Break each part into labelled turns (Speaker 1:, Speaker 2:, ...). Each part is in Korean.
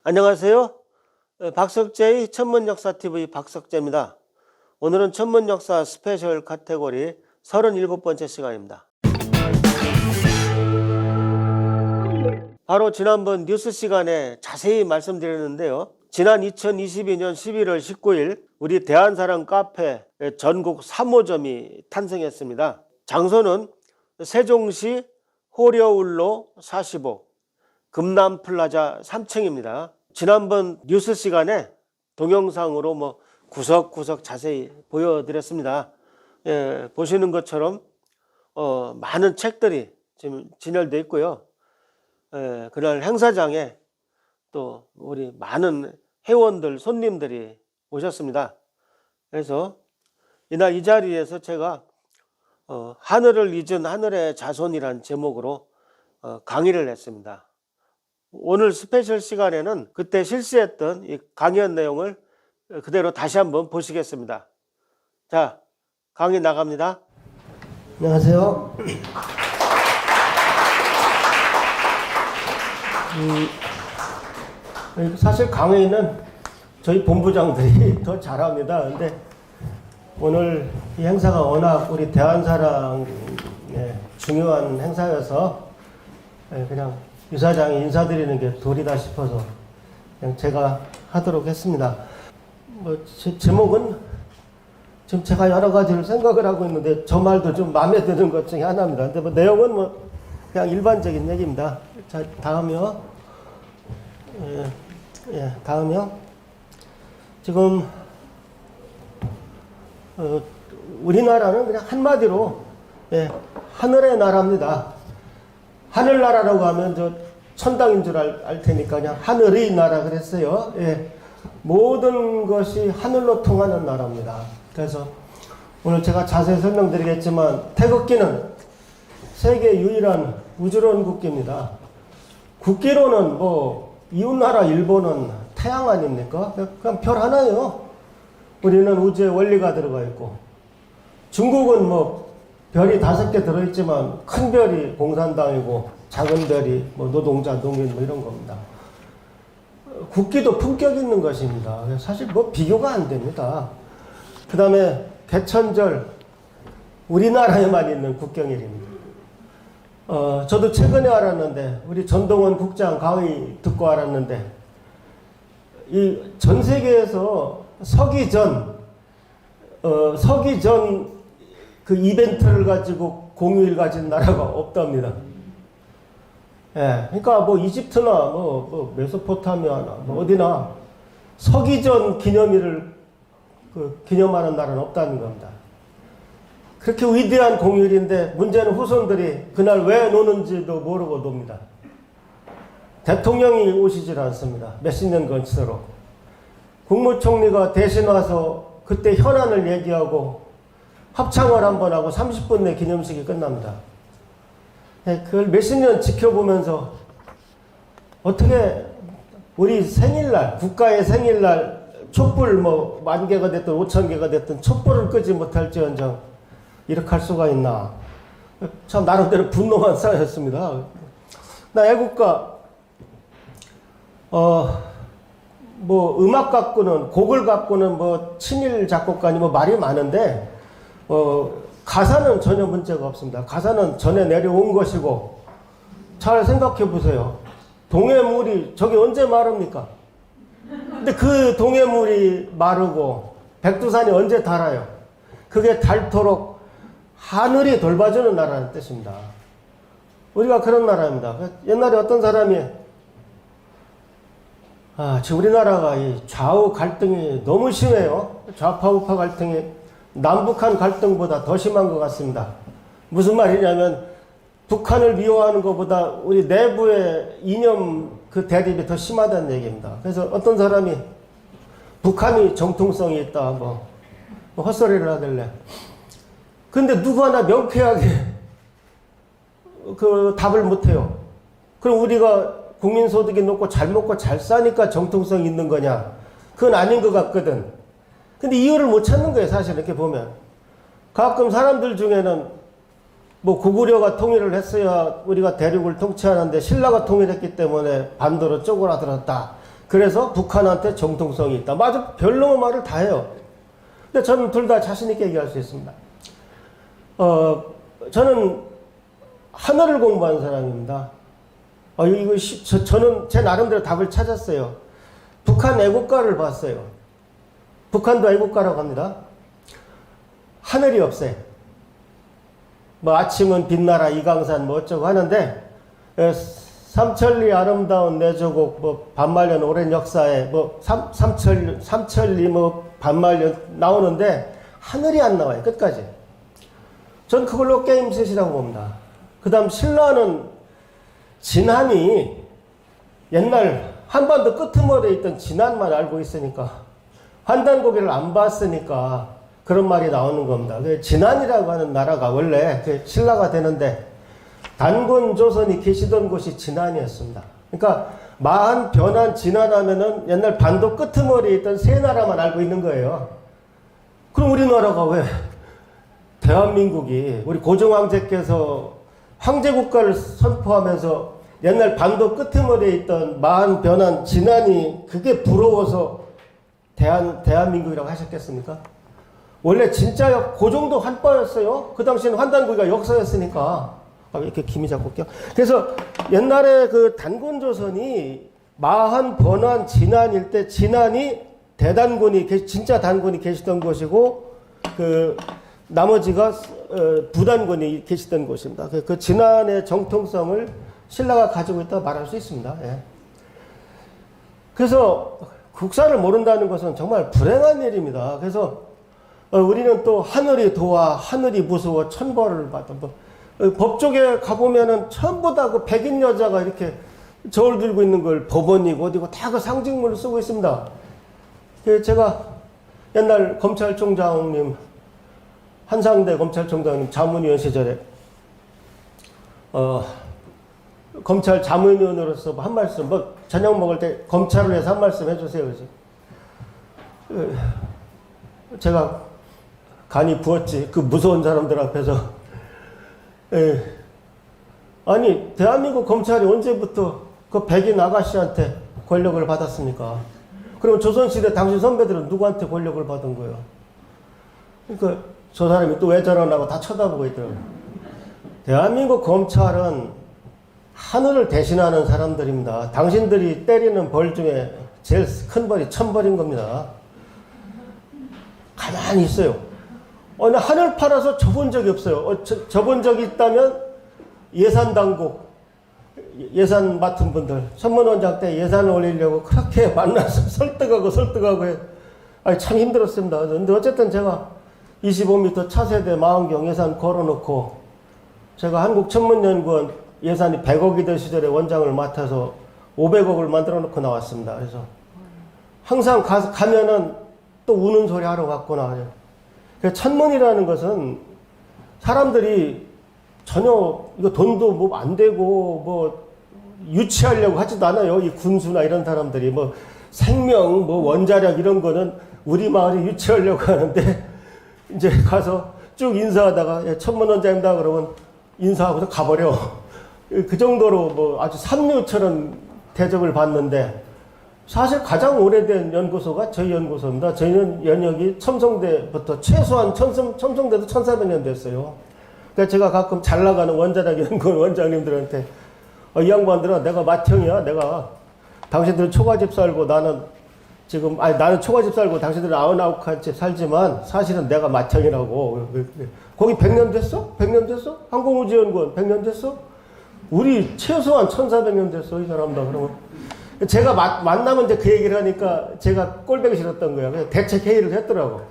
Speaker 1: 안녕하세요. 박석재의 천문역사TV 박석재입니다. 오늘은 천문역사 스페셜 카테고리 37번째 시간입니다. 바로 지난번 뉴스 시간에 자세히 말씀드렸는데요. 지난 2022년 11월 19일 우리 대한사랑 카페 전국 3호점이 탄생했습니다. 장소는 세종시 호려울로 45 금남플라자 3층입니다. 지난번 뉴스 시간에 동영상으로 구석구석 자세히 보여드렸습니다. 보시는 것처럼 많은 책들이 지금 진열되어 있고요. 그날 행사장에 또 우리 많은 회원들, 손님들이 오셨습니다. 그래서 이날 이 자리에서 제가 하늘을 잊은 하늘의 자손이란 제목으로 강의를 했습니다. 오늘 스페셜 시간에는 그때 실시했던 이 강연 내용을 그대로 다시 한번 보시겠습니다. 자, 강의 나갑니다. 안녕하세요. 사실 강의는 저희 본부장들이 더 잘합니다. 근데 오늘 이 행사가 워낙 우리 대한사랑의 중요한 행사여서 그냥 유사장이 인사드리는 게 도리다 싶어서 그냥 제가 하도록 했습니다. 제목은 지금 제가 여러 가지를 생각을 하고 있는데 저 말도 좀 마음에 드는 것 중에 하나입니다. 근데 내용은 그냥 일반적인 얘기입니다. 자, 다음이요. 다음이요. 지금 우리나라는 그냥 한마디로 하늘의 나라입니다. 하늘나라라고 하면 저 천당인 줄 알 테니까 그냥 하늘의 나라 그랬어요. 모든 것이 하늘로 통하는 나라입니다. 그래서 오늘 제가 자세히 설명드리겠지만 태극기는 세계 유일한 우주론 국기입니다. 국기로는 이웃나라 일본은 태양 아닙니까? 그냥 별 하나예요. 우리는 우주에 원리가 들어가 있고 중국은 별이 5개 들어있지만 큰 별이 공산당이고 작은 별이 노동자, 농민 이런 겁니다. 국기도 품격 있는 것입니다. 사실 비교가 안 됩니다. 그 다음에 개천절 우리나라에만 있는 국경일입니다. 저도 최근에 알았는데 우리 전동원 국장 강의 듣고 알았는데 이 전 세계에서 서기 전 그 이벤트를 가지고 공휴일 가진 나라가 없답니다. 그러니까 이집트나 메소포타미아나 어디나 서기전 기념일을 기념하는 나라는 없다는 겁니다. 그렇게 위대한 공휴일인데 문제는 후손들이 그날 왜 노는지도 모르고 놉니다. 대통령이 오시질 않습니다. 몇십 년 건수로. 국무총리가 대신 와서 그때 현안을 얘기하고 합창을 한번 하고 30분 내 기념식이 끝납니다. 그걸 몇십 년 지켜보면서 어떻게 우리 생일날, 국가의 생일날 촛불 10,000개가 됐든 5,000개가 됐든 촛불을 끄지 못할지언정 이렇게 할 수가 있나. 참 나름대로 분노만 쌓였습니다. 나 애국가 음악 갖고는 곡을 갖고는 친일 작곡가니 말이 많은데 가사는 전혀 문제가 없습니다. 가사는 전에 내려온 것이고 잘 생각해 보세요. 동해물이 저게 언제 마릅니까? 근데 그 동해물이 마르고 백두산이 언제 닳아요? 그게 닳도록 하늘이 돌봐주는 나라는 뜻입니다. 우리가 그런 나라입니다. 옛날에 어떤 사람이 지금 우리나라가 이 좌우 갈등이 너무 심해요. 좌파 우파 갈등이 남북한 갈등보다 더 심한 것 같습니다. 무슨 말이냐면 북한을 미워하는 것보다 우리 내부의 이념 그 대립이 더 심하다는 얘기입니다. 그래서 어떤 사람이 북한이 정통성이 있다 헛소리를 하길래 근데 누구 하나 명쾌하게 그 답을 못해요. 그럼 우리가 국민소득이 높고 잘 먹고 잘 사니까 정통성이 있는 거냐? 그건 아닌 것 같거든. 근데 이유를 못 찾는 거예요, 사실 이렇게 보면. 가끔 사람들 중에는 고구려가 통일을 했어야 우리가 대륙을 통치하는데 신라가 통일했기 때문에 반도로 쪼그라들었다. 그래서 북한한테 정통성이 있다. 맞아, 별놈의 말을 다 해요. 근데 저는 둘 다 자신 있게 얘기할 수 있습니다. 저는 하늘을 공부한 사람입니다. 저는 제 나름대로 답을 찾았어요. 북한 애국가를 봤어요. 북한도 애국가라고 합니다. 하늘이 없어요. 뭐 아침은 빛나라 이강산 뭐 어쩌고 하는데 삼천리 아름다운 내 조국 뭐 반말년 오랜 역사에 뭐 삼천리 뭐 반말년 나오는데 하늘이 안 나와요. 끝까지. 전 그걸로 게임셋이라고 봅니다. 그 다음 신라는 진한이 옛날 한반도 끄트머리에 있던 진한만 알고 있으니까 환단고개를 안 봤으니까 그런 말이 나오는 겁니다. 진한이라고 하는 나라가 원래 신라가 되는데 단군 조선이 계시던 곳이 진한이었습니다. 그러니까 마한, 변한, 진한하면은 옛날 반도 끄트머리에 있던 세 나라만 알고 있는 거예요. 그럼 우리나라가 왜 대한민국이 우리 고종황제께서 황제국가를 선포하면서 옛날 반도 끄트머리에 있던 마한, 변한, 진한이 그게 부러워서 대한민국이라고 하셨겠습니까? 원래 진짜 고종도 한빠였어요. 그 당시에는 환단고기가 역사였으니까. 이렇게 김이 잡고 올게요. 그래서 옛날에 그 단군조선이 마한, 번한, 진한일 때 진한이 대단군이 진짜 단군이 계시던 곳이고 그 나머지가 부단군이 계시던 곳입니다. 그 진한의 정통성을 신라가 가지고 있다고 말할 수 있습니다. 예. 그래서 국사를 모른다는 것은 정말 불행한 일입니다. 그래서 우리는 또 하늘이 도와 하늘이 무서워 천벌을 받아. 법조계 가보면은 전부 다 그 백인 여자가 이렇게 저울 들고 있는 걸 법원이고 어디고 다 그 상징물을 쓰고 있습니다. 제가 옛날 검찰총장님, 한상대 검찰총장님 자문위원 시절에, 검찰 자문위원으로서 한 말씀, 뭐 저녁 먹을 때 검찰을 위해서 한 말씀 해주세요. 그래서 제가 간이 부었지. 그 무서운 사람들 앞에서. 아니, 대한민국 검찰이 언제부터 그 백인 아가씨한테 권력을 받았습니까? 그럼 조선시대 당신 선배들은 누구한테 권력을 받은 거예요? 그러니까 저 사람이 또 왜 저러나고 다 쳐다보고 있더라고요. 대한민국 검찰은 하늘을 대신하는 사람들입니다. 당신들이 때리는 벌 중에 제일 큰 벌이 1000벌인 겁니다. 가만히 있어요. 나 하늘 팔아서 줘본 적이 없어요. 줘본 적이 있다면 예산당국, 예산 맡은 분들, 선문원장 때 예산을 올리려고 그렇게 만나서 설득하고 아니, 참 힘들었습니다. 근데 어쨌든 제가 25m 차세대 망원경 예산 걸어놓고 제가 한국천문연구원 예산이 100억이던 시절에 원장을 맡아서 500억을 만들어 놓고 나왔습니다. 그래서 항상 가면은 또 우는 소리 하러 갖고 나와요. 천문이라는 것은 사람들이 전혀 이거 돈도 뭐 안 되고 뭐 유치하려고 하지도 않아요. 이 군수나 이런 사람들이 뭐 생명, 뭐 원자력 이런 거는 우리 마을이 유치하려고 하는데 이제 가서 쭉 인사하다가 천문원장입니다 그러면 인사하고서 가버려. 그 정도로 뭐 아주 삼류처럼 대접을 받는데 사실 가장 오래된 연구소가 저희 연구소입니다. 저희는 연역이 첨성대부터 최소한 첨성대도 1400년 됐어요. 그러니까 제가 가끔 잘 나가는 원자력 연구원 원장님들한테 이 양반들아 내가 맏형이야. 내가 당신들은 초가집 살고 나는 지금 나는 초가집 살고 당신들은 아흔아홉 집 살지만 사실은 내가 맏형이라고. 거기 100년 됐어? 100년 됐어? 항공우주연구원 100년 됐어? 우리 최소한 1400년 됐어 이 사람다. 그러면 제가 만나면 이제 그 얘기를 하니까 제가 꼴보기 싫었던 거예요. 그래서 대책 회의를 했더라고.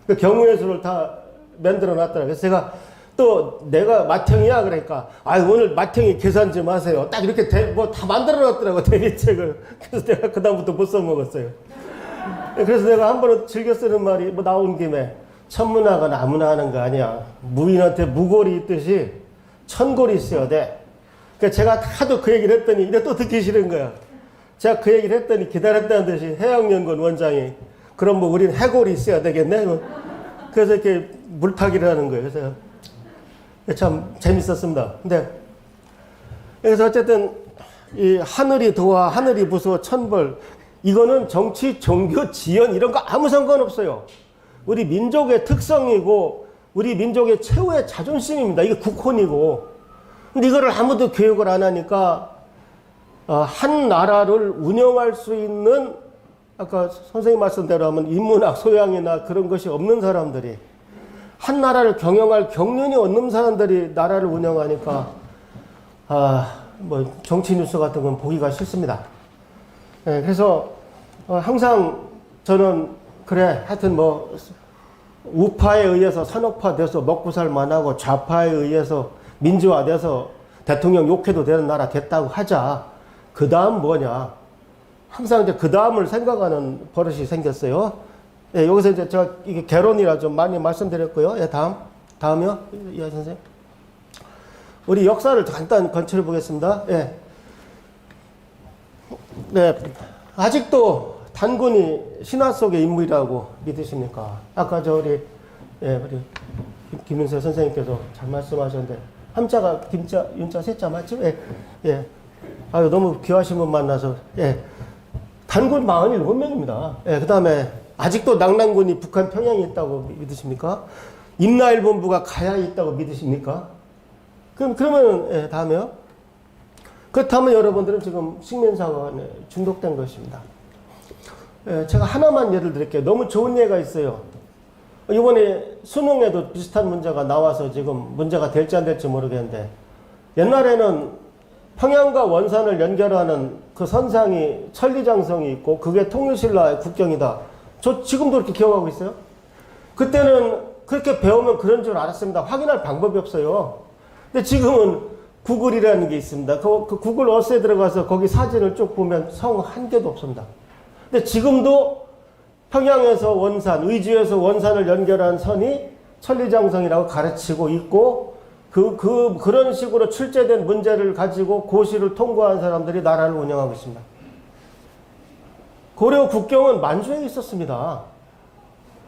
Speaker 1: 그 경우의 수를 다 만들어 놨더라고요. 그래서 제가 또 내가 맏형이야 그러니까 오늘 맏형이 계산 좀 하세요. 딱 이렇게 뭐 다 만들어 놨더라고 대비책을. 그래서 내가 그다음부터 못 써먹었어요. 그래서 내가 한 번은 즐겨 쓰는 말이 뭐 나온 김에 천문학은 아무나 하는 거 아니야. 무인한테 무골이 있듯이 천골이 있어야 돼. 그러니까 제가 하도 그 얘기를 했더니 이제 또 듣기 싫은 거야. 제가 그 얘기를 했더니 기다렸다는 듯이 해양연구원 원장이 그럼 뭐 우린 해골이 있어야 되겠네. 그래서 이렇게 물타기를 하는 거예요. 그래서 참 재밌었습니다. 근데 그래서 어쨌든 이 하늘이 도와 하늘이 무서워 천벌 이거는 정치, 종교, 지연 이런 거 아무 상관없어요. 우리 민족의 특성이고 우리 민족의 최후의 자존심입니다. 이게 국혼이고. 근데 이거를 아무도 교육을 안 하니까 한 나라를 운영할 수 있는 아까 선생님 말씀대로 하면 인문학 소양이나 그런 것이 없는 사람들이 한 나라를 경영할 경륜이 없는 사람들이 나라를 운영하니까 뭐 정치 뉴스 같은 건 보기가 싫습니다. 네, 그래서 항상 저는 그래 하여튼 뭐 우파에 의해서 산업화돼서 먹고 살만하고 좌파에 의해서 민주화돼서 대통령 욕해도 되는 나라 됐다고 하자. 그 다음 뭐냐? 항상 이제 그 다음을 생각하는 버릇이 생겼어요. 예, 여기서 이제 제가 이게 개론이라 좀 많이 말씀드렸고요. 예, 다음이요. 예, 선생님. 우리 역사를 간단 건설해 보겠습니다. 예. 네. 아직도 단군이 신화 속의 인물이라고 믿으십니까? 아까 우리 김윤세 선생님께서 잘 말씀하셨는데, 함자가 김자, 윤자, 세자 맞죠? 예. 예. 아유, 너무 귀하신 분 만나서, 예. 단군 47명입니다. 예. 그 다음에, 아직도 낙랑군이 북한 평양에 있다고 믿으십니까? 임나일 본부가 가야에 있다고 믿으십니까? 그러면, 예, 다음에요. 그렇다면 여러분들은 지금 식민사관에 중독된 것입니다. 예, 제가 하나만 예를 드릴게요. 너무 좋은 예가 있어요. 이번에 수능에도 비슷한 문제가 나와서 지금 문제가 될지 안 될지 모르겠는데, 옛날에는 평양과 원산을 연결하는 그 선상이 천리장성이 있고 그게 통일신라의 국경이다. 저 지금도 그렇게 기억하고 있어요. 그때는 그렇게 배우면 그런 줄 알았습니다. 확인할 방법이 없어요. 근데 지금은 구글이라는 게 있습니다. 그 구글 어스에 들어가서 거기 사진을 쭉 보면 성 한 개도 없습니다. 근데 지금도 평양에서 원산, 의주에서 원산을 연결한 선이 천리장성이라고 가르치고 있고, 그런 식으로 출제된 문제를 가지고 고시를 통과한 사람들이 나라를 운영하고 있습니다. 고려 국경은 만주에 있었습니다.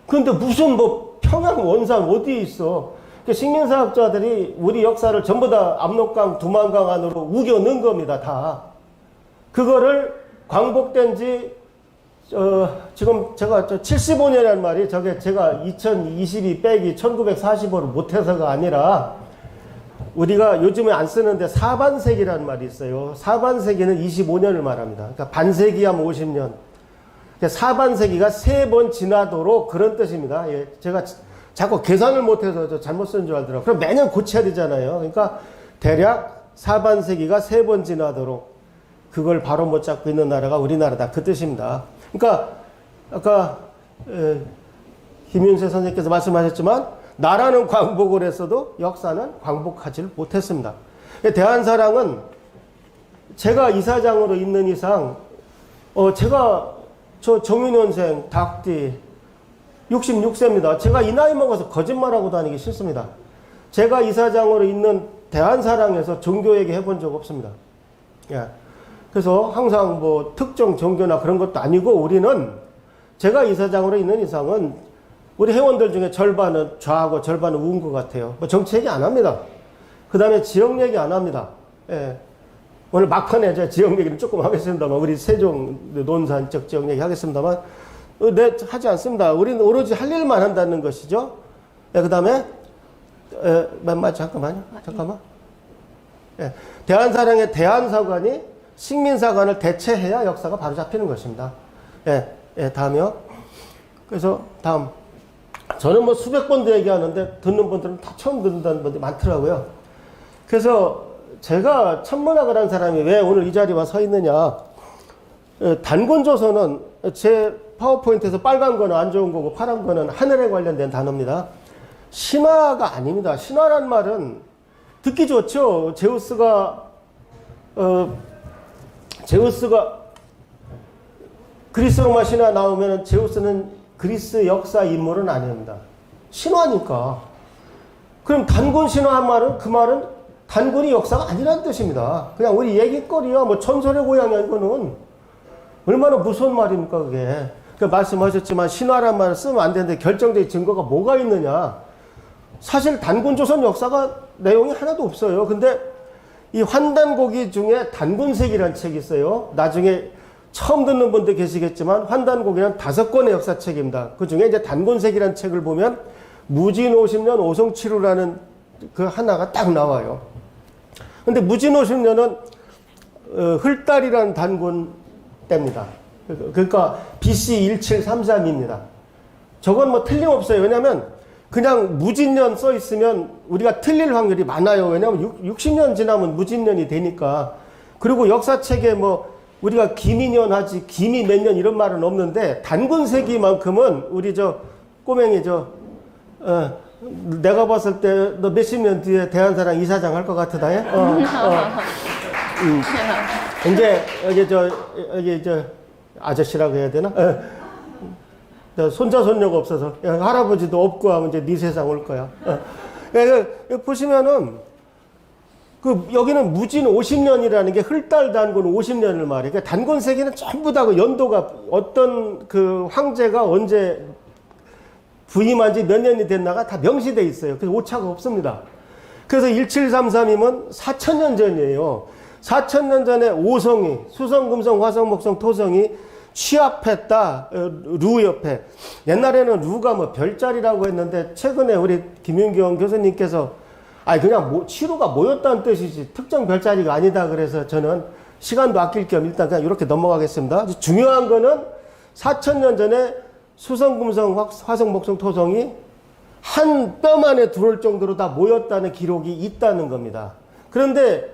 Speaker 1: 그런데 무슨 뭐 평양 원산 어디에 있어? 식민사학자들이 우리 역사를 전부 다 압록강, 두만강 안으로 우겨 넣은 겁니다, 다. 그거를 광복된 지, 지금 제가 75년이라는 말이 저게 제가 2022 빼기 1945를 못해서가 아니라 우리가 요즘에 안 쓰는데 사반세기라는 말이 있어요. 사반세기는 25년을 말합니다. 그러니까 반세기 하면 50년. 사반세기가 3번 지나도록 그런 뜻입니다. 예, 제가 자꾸 계산을 못해서 저 잘못 쓴 줄 알더라고요. 그럼 매년 고쳐야 되잖아요. 그러니까 대략 사반세기가 3번 지나도록 그걸 바로 못 잡고 있는 나라가 우리나라다. 그 뜻입니다. 그러니까 아까 김윤세 선생님께서 말씀하셨지만 나라는 광복을 했어도 역사는 광복하지 못했습니다. 대한사랑은 제가 이사장으로 있는 이상 제가 저 정윤원생 닭띠 66세입니다. 제가 이 나이 먹어서 거짓말하고 다니기 싫습니다. 제가 이사장으로 있는 대한사랑에서 종교 얘기 해본 적 없습니다. 예. 그래서 항상 뭐 특정 종교나 그런 것도 아니고 우리는 제가 이사장으로 있는 이상은 우리 회원들 중에 절반은 좌하고 절반은 우인 것 같아요. 뭐 정치 얘기 안 합니다. 그 다음에 지역 얘기 안 합니다. 예. 오늘 막판에 제가 지역 얘기는 조금 하겠습니다만, 우리 세종 논산적 지역 얘기 하겠습니다만, 네, 하지 않습니다. 우리는 오로지 할 일만 한다는 것이죠. 예, 그 다음에, 잠깐만. 예. 대한사랑의 대한사관이 식민사관을 대체해야 역사가 바로 잡히는 것입니다. 예, 다음이요. 그래서 다음. 저는 뭐 수백 번도 얘기하는데 듣는 분들은 다 처음 듣는다는 분들이 많더라고요. 그래서 제가 천문학을 한 사람이 왜 오늘 이 자리에 와 서 있느냐. 단군조선은 제 파워포인트에서 빨간 거는 안 좋은 거고 파란 거는 하늘에 관련된 단어입니다. 신화가 아닙니다. 신화란 말은 듣기 좋죠. 제우스가 그리스 로마 신화 나오면 제우스는 그리스 역사 인물은 아닙니다. 신화니까. 그럼 단군 신화한 말은 그 말은 단군이 역사가 아니라는 뜻입니다. 그냥 우리 얘기거리야. 뭐 전설의 고향이야. 이거는 얼마나 무서운 말입니까 그게. 그 말씀하셨지만 신화란 말을 쓰면 안 되는데 결정적인 증거가 뭐가 있느냐. 사실 단군조선 역사가 내용이 하나도 없어요. 근데 이 환단고기 중에 단군색이라는 책이 있어요. 나중에 처음 듣는 분도 계시겠지만 환단고개는 5권의 역사책입니다. 그 중에 이제 단권색이라는 책을 보면 무진 50년 오성치루라는 그 하나가 딱 나와요. 근데 무진 50년은 흘달이라는 단권 때입니다. 그러니까 BC 1733입니다. 저건 뭐 틀림없어요. 왜냐하면 그냥 무진년 써 있으면 우리가 틀릴 확률이 많아요. 왜냐하면 60년 지나면 무진년이 되니까. 그리고 역사책에 뭐 우리가 기미년 하지 기미 몇 년 이런 말은 없는데 단군세기만큼은 우리 저 꼬맹이 내가 봤을 때 너 몇십 년 뒤에 대한사랑 이사장 할 것 같으다 해? 이제 여기 저 아저씨라고 해야 되나? 손자 손녀가 없어서 할아버지도 없고 하면 이제 네 세상 올 거야. 보시면은 여기는 무진 50년이라는 게 흘달 단군 50년을 말이에요. 그러니까 단군 세기는 전부 다 그 연도가 어떤 그 황제가 언제 부임한 지 몇 년이 됐나가 다 명시돼 있어요. 그래서 오차가 없습니다. 그래서 1733이면 4000년 전이에요. 4000년 전에 오성이 수성, 금성, 화성, 목성, 토성이 취합했다. 루 옆에. 옛날에는 루가 뭐 별자리라고 했는데 최근에 우리 김윤경 교수님께서 그냥 치루가 모였다는 뜻이지 특정 별자리가 아니다 그래서 저는 시간도 아낄 겸 일단 그냥 이렇게 넘어가겠습니다. 중요한 거는 4000년 전에 수성, 금성, 화성, 목성, 토성이 한 뼘 안에 들어올 정도로 다 모였다는 기록이 있다는 겁니다. 그런데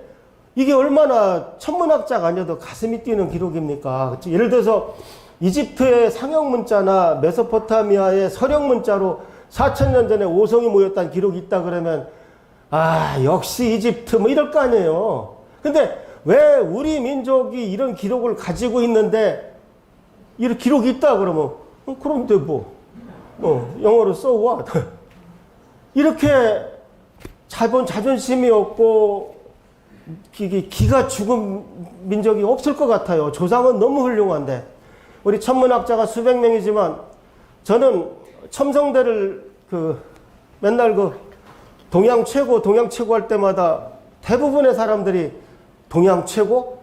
Speaker 1: 이게 얼마나 천문학자가 아니어도 가슴이 뛰는 기록입니까? 예를 들어서 이집트의 상형 문자나 메소포타미아의 서령 문자로 4000년 전에 오성이 모였다는 기록이 있다 그러면 역시 이집트 뭐 이럴 거 아니에요. 근데 왜 우리 민족이 이런 기록을 가지고 있는데 이런 기록이 있다 그러면 그런데 영어로 so what? 이렇게 자존심이 없고 기가 죽은 민족이 없을 것 같아요. 조상은 너무 훌륭한데 우리 천문학자가 수백 명이지만 저는 첨성대를 맨날 동양 최고 할 때마다 대부분의 사람들이 동양 최고?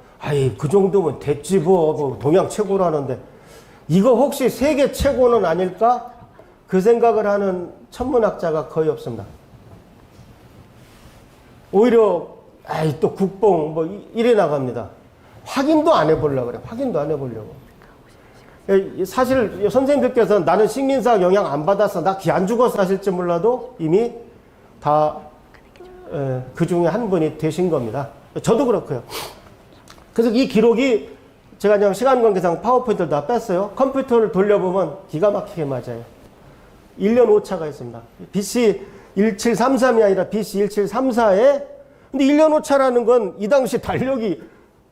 Speaker 1: 그 정도면 됐지 뭐 동양 최고라는데 이거 혹시 세계 최고는 아닐까? 그 생각을 하는 천문학자가 거의 없습니다. 오히려 또 국뽕 이래 나갑니다. 확인도 안 해보려고 그래. 확인도 안 해보려고. 사실 선생님들께서는 나는 식민사학 영향 안 받았어. 나 기 안 죽어서 하실지 몰라도 이미 다 그 중에 한 분이 되신 겁니다. 저도 그렇고요. 그래서 이 기록이 제가 그냥 시간 관계상 파워포인트를 다 뺐어요. 컴퓨터를 돌려보면 기가 막히게 맞아요. 1년 오차가 있습니다. BC 1733이 아니라 BC 1734에 근데 1년 오차라는 건 이 당시 달력이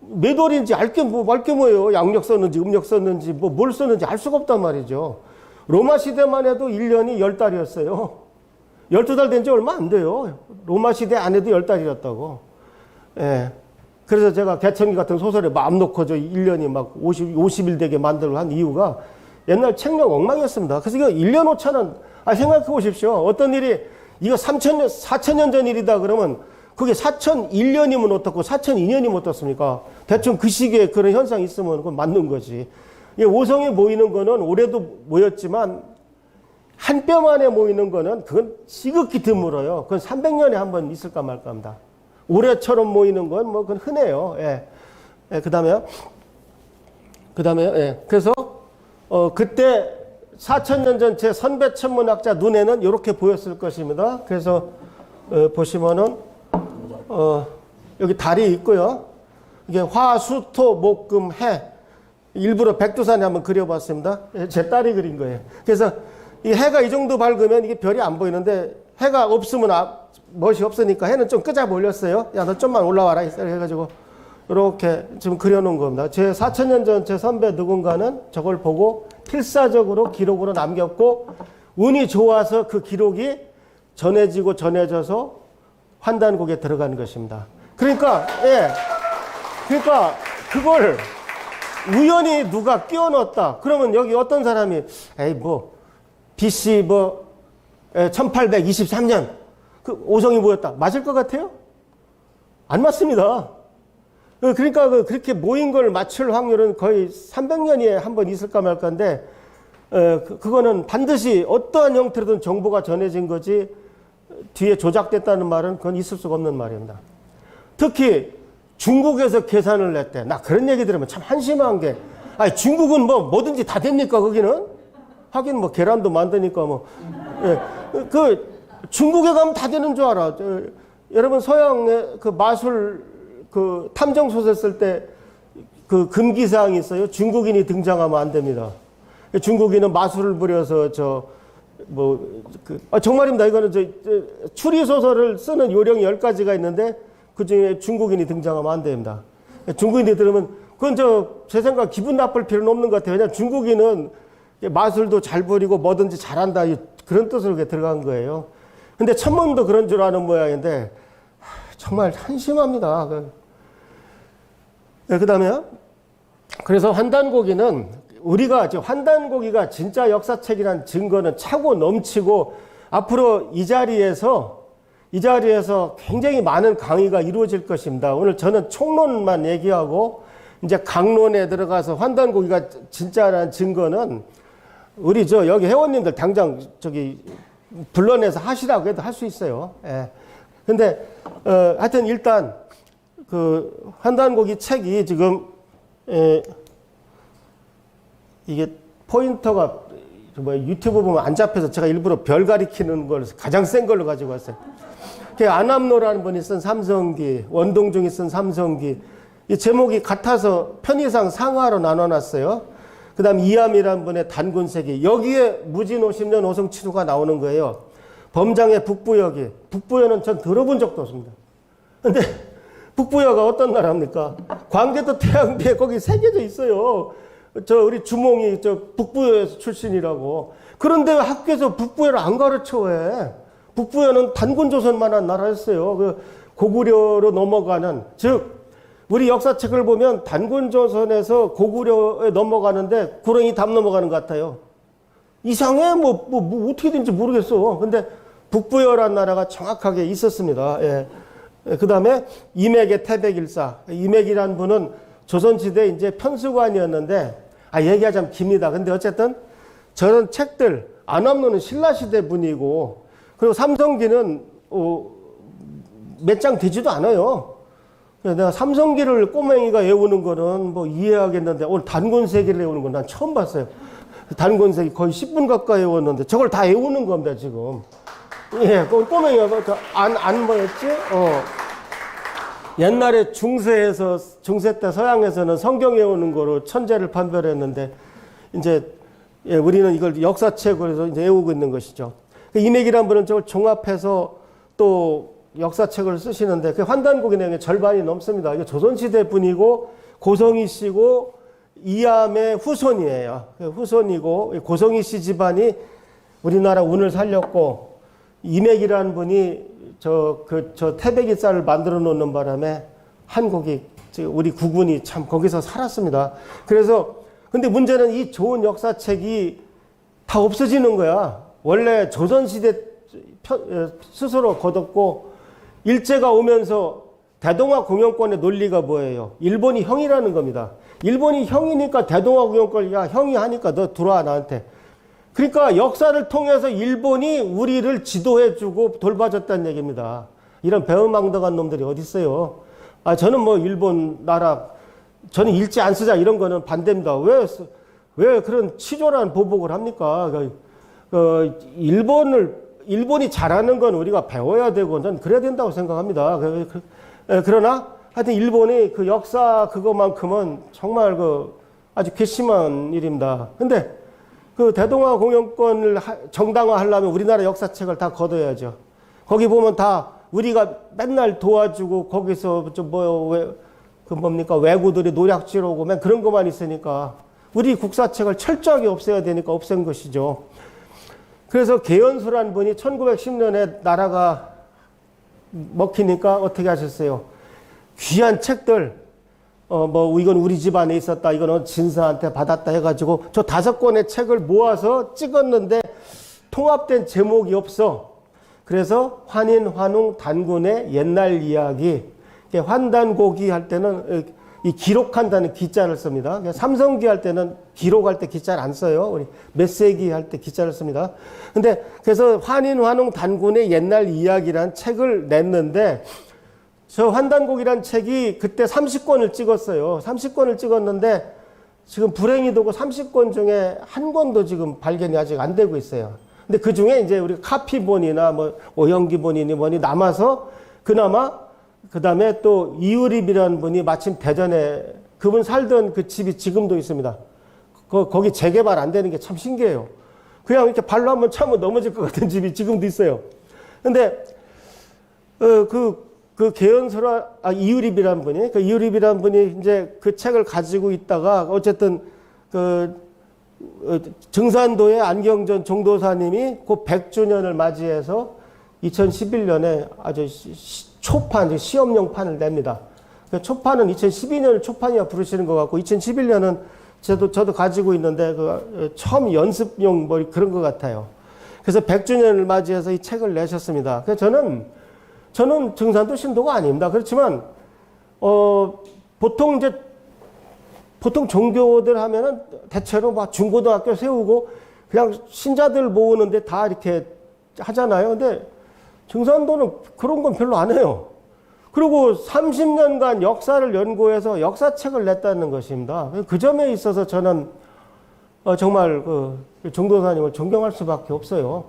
Speaker 1: 몇 월인지 알게 뭐예요. 양력 썼는지 음력 썼는지 뭘 썼는지 알 수가 없단 말이죠. 로마 시대만 해도 1년이 10달이었어요. 12달 된 지 얼마 안 돼요. 로마 시대 안에도 10달이었다고. 그래서 제가 개천기 같은 소설에 마음 놓고 1년이 막 50일 되게 만들고 한 이유가 옛날 책력 엉망이었습니다. 그래서 이거 1년 오차는 생각해 보십시오. 어떤 일이 이거 4,000년 전 일이다 그러면 그게 4001년이면 어떻고 4002년이면 어떻습니까? 대충 그 시기에 그런 현상이 있으면 그건 맞는 거지. 오성이 모이는 거는 올해도 모였지만 한 뼘 안에 모이는 거는 그건 지극히 드물어요. 그건 300년에 한 번 있을까 말까 합니다. 올해처럼 모이는 건 그건 흔해요. 그 다음에요. 그래서 그때 4000년 전 제 선배 천문학자 눈에는 이렇게 보였을 것입니다. 그래서 보시면은 여기 달이 있고요. 이게 화, 수, 토, 목, 금, 해. 일부러 백두산에 한번 그려봤습니다. 제 딸이 그린 거예요. 그래서 이 해가 이 정도 밝으면 이게 별이 안 보이는데 해가 없으면 멋이 없으니까 해는 좀 끄잡아 올렸어요. 야, 너 좀만 올라와라. 해가지고 이렇게 지금 그려놓은 겁니다. 제 4000년 전 제 선배 누군가는 저걸 보고 필사적으로 기록으로 남겼고 운이 좋아서 그 기록이 전해져서 환단곡에 들어간 것입니다. 그러니까 그걸 우연히 누가 끼워 넣었다. 그러면 여기 어떤 사람이 BC 1823년 그 오성이 모였다. 맞을 것 같아요? 안 맞습니다. 그러니까 그렇게 모인 걸 맞출 확률은 거의 300년에 한 번 있을까 말까인데, 그거는 반드시 어떠한 형태로든 정보가 전해진 거지 뒤에 조작됐다는 말은 그건 있을 수가 없는 말입니다. 특히 중국에서 계산을 냈대. 나 그런 얘기 들으면 참 한심한 게, 아니 중국은 뭐든지 다 됩니까 거기는? 하긴 뭐 계란도 만드니까 뭐. 예. 그 중국에 가면 다 되는 줄 알아. 여러분 서양의 그 마술 그 탐정 소설 쓸 때 그 금기 사항이 있어요. 중국인이 등장하면 안 됩니다. 중국인은 마술을 부려서 정말입니다. 이거는 추리 소설을 쓰는 요령이 10가지가 있는데 그 중에 중국인이 등장하면 안 됩니다. 중국인이 들으면 그건 제 생각 기분 나쁠 필요는 없는 것 같아요. 왜냐하면 중국인은 마술도 잘 부리고 뭐든지 잘한다 그런 뜻으로 들어간 거예요. 근데 천문도 그런 줄 아는 모양인데 정말 한심합니다. 그 다음에요. 그래서 환단고기는 우리가 환단고기가 진짜 역사책이란 증거는 차고 넘치고 앞으로 이 자리에서 굉장히 많은 강의가 이루어질 것입니다. 오늘 저는 총론만 얘기하고 이제 강론에 들어가서 환단고기가 진짜라는 증거는 우리 여기 회원님들 당장 불러내서 하시라고 해도 할 수 있어요. 예. 근데 하여튼 일단 그 환단고기 책이 지금 이게 포인터가 유튜브 보면 안 잡혀서 제가 일부러 별 가리키는 걸 가장 센 걸로 가지고 왔어요. 안암로라는 분이 쓴 삼성기, 원동중이 쓴 삼성기. 이 제목이 같아서 편의상 상하로 나눠놨어요. 그 다음 이암이라는 분의 단군세기. 여기에 무진 50년 오성치루가 나오는 거예요. 범장의 북부여기. 북부여는 전 들어본 적도 없습니다. 근데 북부여가 어떤 나라입니까? 광개도 태양비에 거기 새겨져 있어요. 우리 주몽이 북부여에서 출신이라고. 그런데 학교에서 북부여를 안 가르쳐 왜? 북부여는 단군조선만한 나라였어요. 그 고구려로 넘어가는, 즉 우리 역사책을 보면 단군조선에서 고구려에 넘어가는데 구렁이 담 넘어가는 것 같아요. 이상해. 어떻게 된지 모르겠어. 근데 북부여라는 나라가 정확하게 있었습니다. 예. 그 다음에 이맥의 태백일사. 이맥이라는 분은 조선시대 이제 편수관이었는데, 얘기하자면 깁니다. 근데 어쨌든 저런 책들, 안암로는 신라시대 분이고, 그리고 삼성기는 몇 장 되지도 않아요. 내가 삼성기를 꼬맹이가 외우는 거는 이해하겠는데, 오늘 단군세기를 외우는 건 난 처음 봤어요. 단군세기 거의 10분 가까이 외웠는데, 저걸 다 외우는 겁니다, 지금. 예, 꼬맹이가 안 뭐였지? 옛날에 중세 때 서양에서는 성경 외우는 거로 천재를 판별했는데, 이제, 우리는 이걸 역사책으로 이제 외우고 있는 것이죠. 이맥이라는 분은 저걸 종합해서 또 역사책을 쓰시는데, 그 환단고기 내용의 절반이 넘습니다. 이게 조선시대 분이고, 고성희 씨고, 이암의 후손이에요. 후손이고, 고성희 씨 집안이 우리나라 운을 살렸고, 이맥이라는 분이 저 태백이 쌀을 만들어 놓는 바람에 한국이, 우리 국군이 참 거기서 살았습니다. 그래서, 근데 문제는 이 좋은 역사책이 다 없어지는 거야. 원래 조선시대 스스로 거뒀고, 일제가 오면서 대동아 공영권의 논리가 뭐예요? 일본이 형이라는 겁니다. 일본이 형이니까 대동아 공영권, 야, 형이 하니까 너 들어와, 나한테. 그러니까 역사를 통해서 일본이 우리를 지도해주고 돌봐줬다는 얘기입니다. 이런 배은망덕한 놈들이 어디 있어요? 저는 일본 나라, 저는 일제 안 쓰자 이런 거는 반대입니다. 왜 그런 치졸한 보복을 합니까? 일본이 잘하는 건 우리가 배워야 되고, 전 그래야 된다고 생각합니다. 그러나 하여튼 일본이 그 역사 그거만큼은 정말 아주 괘씸한 일입니다. 근데 그 대동아 공영권을 정당화하려면 우리나라 역사책을 다 걷어야죠. 거기 보면 다 우리가 맨날 도와주고 거기서 왜구들이 노략질 오고 맨 그런 것만 있으니까 우리 국사책을 철저하게 없애야 되니까 없앤 것이죠. 그래서 계연수란 분이 1910년에 나라가 먹히니까 어떻게 하셨어요? 귀한 책들, 이건 우리 집안에 있었다, 이거는 진사한테 받았다 해가지고 저 5권의 책을 모아서 찍었는데 통합된 제목이 없어. 그래서 환인, 환웅, 단군의 옛날 이야기, 환단고기 할 때는 이 기록한다는 기자를 씁니다. 삼성기 할 때는 기록할 때 기자를 안 써요. 우리 메세기 할 때 기자를 씁니다. 근데 그래서 환인환웅 단군의 옛날 이야기란 책을 냈는데 저 환단곡이란 책이 그때 30권을 찍었어요. 30권을 찍었는데 지금 불행히도 그 30권 중에 한 권도 지금 발견이 아직 안 되고 있어요. 근데 그 중에 이제 우리 카피본이나 뭐 오형기본이니 뭐니 남아서 그나마 그 다음에 또 이유립이라는 분이 마침 대전에 그분 살던 그 집이 지금도 있습니다. 거기 재개발 안 되는 게 참 신기해요. 그냥 이렇게 발로 한번 차면 넘어질 것 같은 집이 지금도 있어요. 근데 그 개연설화 이유립이라는 분이 그 이유립이라는 분이 이제 그 책을 가지고 있다가 어쨌든 그 증산도의 안경전 종도사님이 그 100주년을 맞이해서 2011년에 아주 초판, 시험용판을 냅니다. 그 초판은 2012년 초판이야 부르시는 것 같고 2011년은 저도 가지고 있는데 그 처음 연습용 뭐 그런 것 같아요. 그래서 100주년을 맞이해서 이 책을 내셨습니다. 그래서 저는 증산도 신도가 아닙니다. 그렇지만 보통 종교들 하면은 대체로 막 중고등학교 세우고 그냥 신자들 모으는데 다 이렇게 하잖아요. 근데 증산도는 그런 건 별로 안 해요. 그리고 30년간 역사를 연구해서 역사책을 냈다는 것입니다. 그 점에 있어서 저는 정말 그 종도사님을 존경할 수밖에 없어요.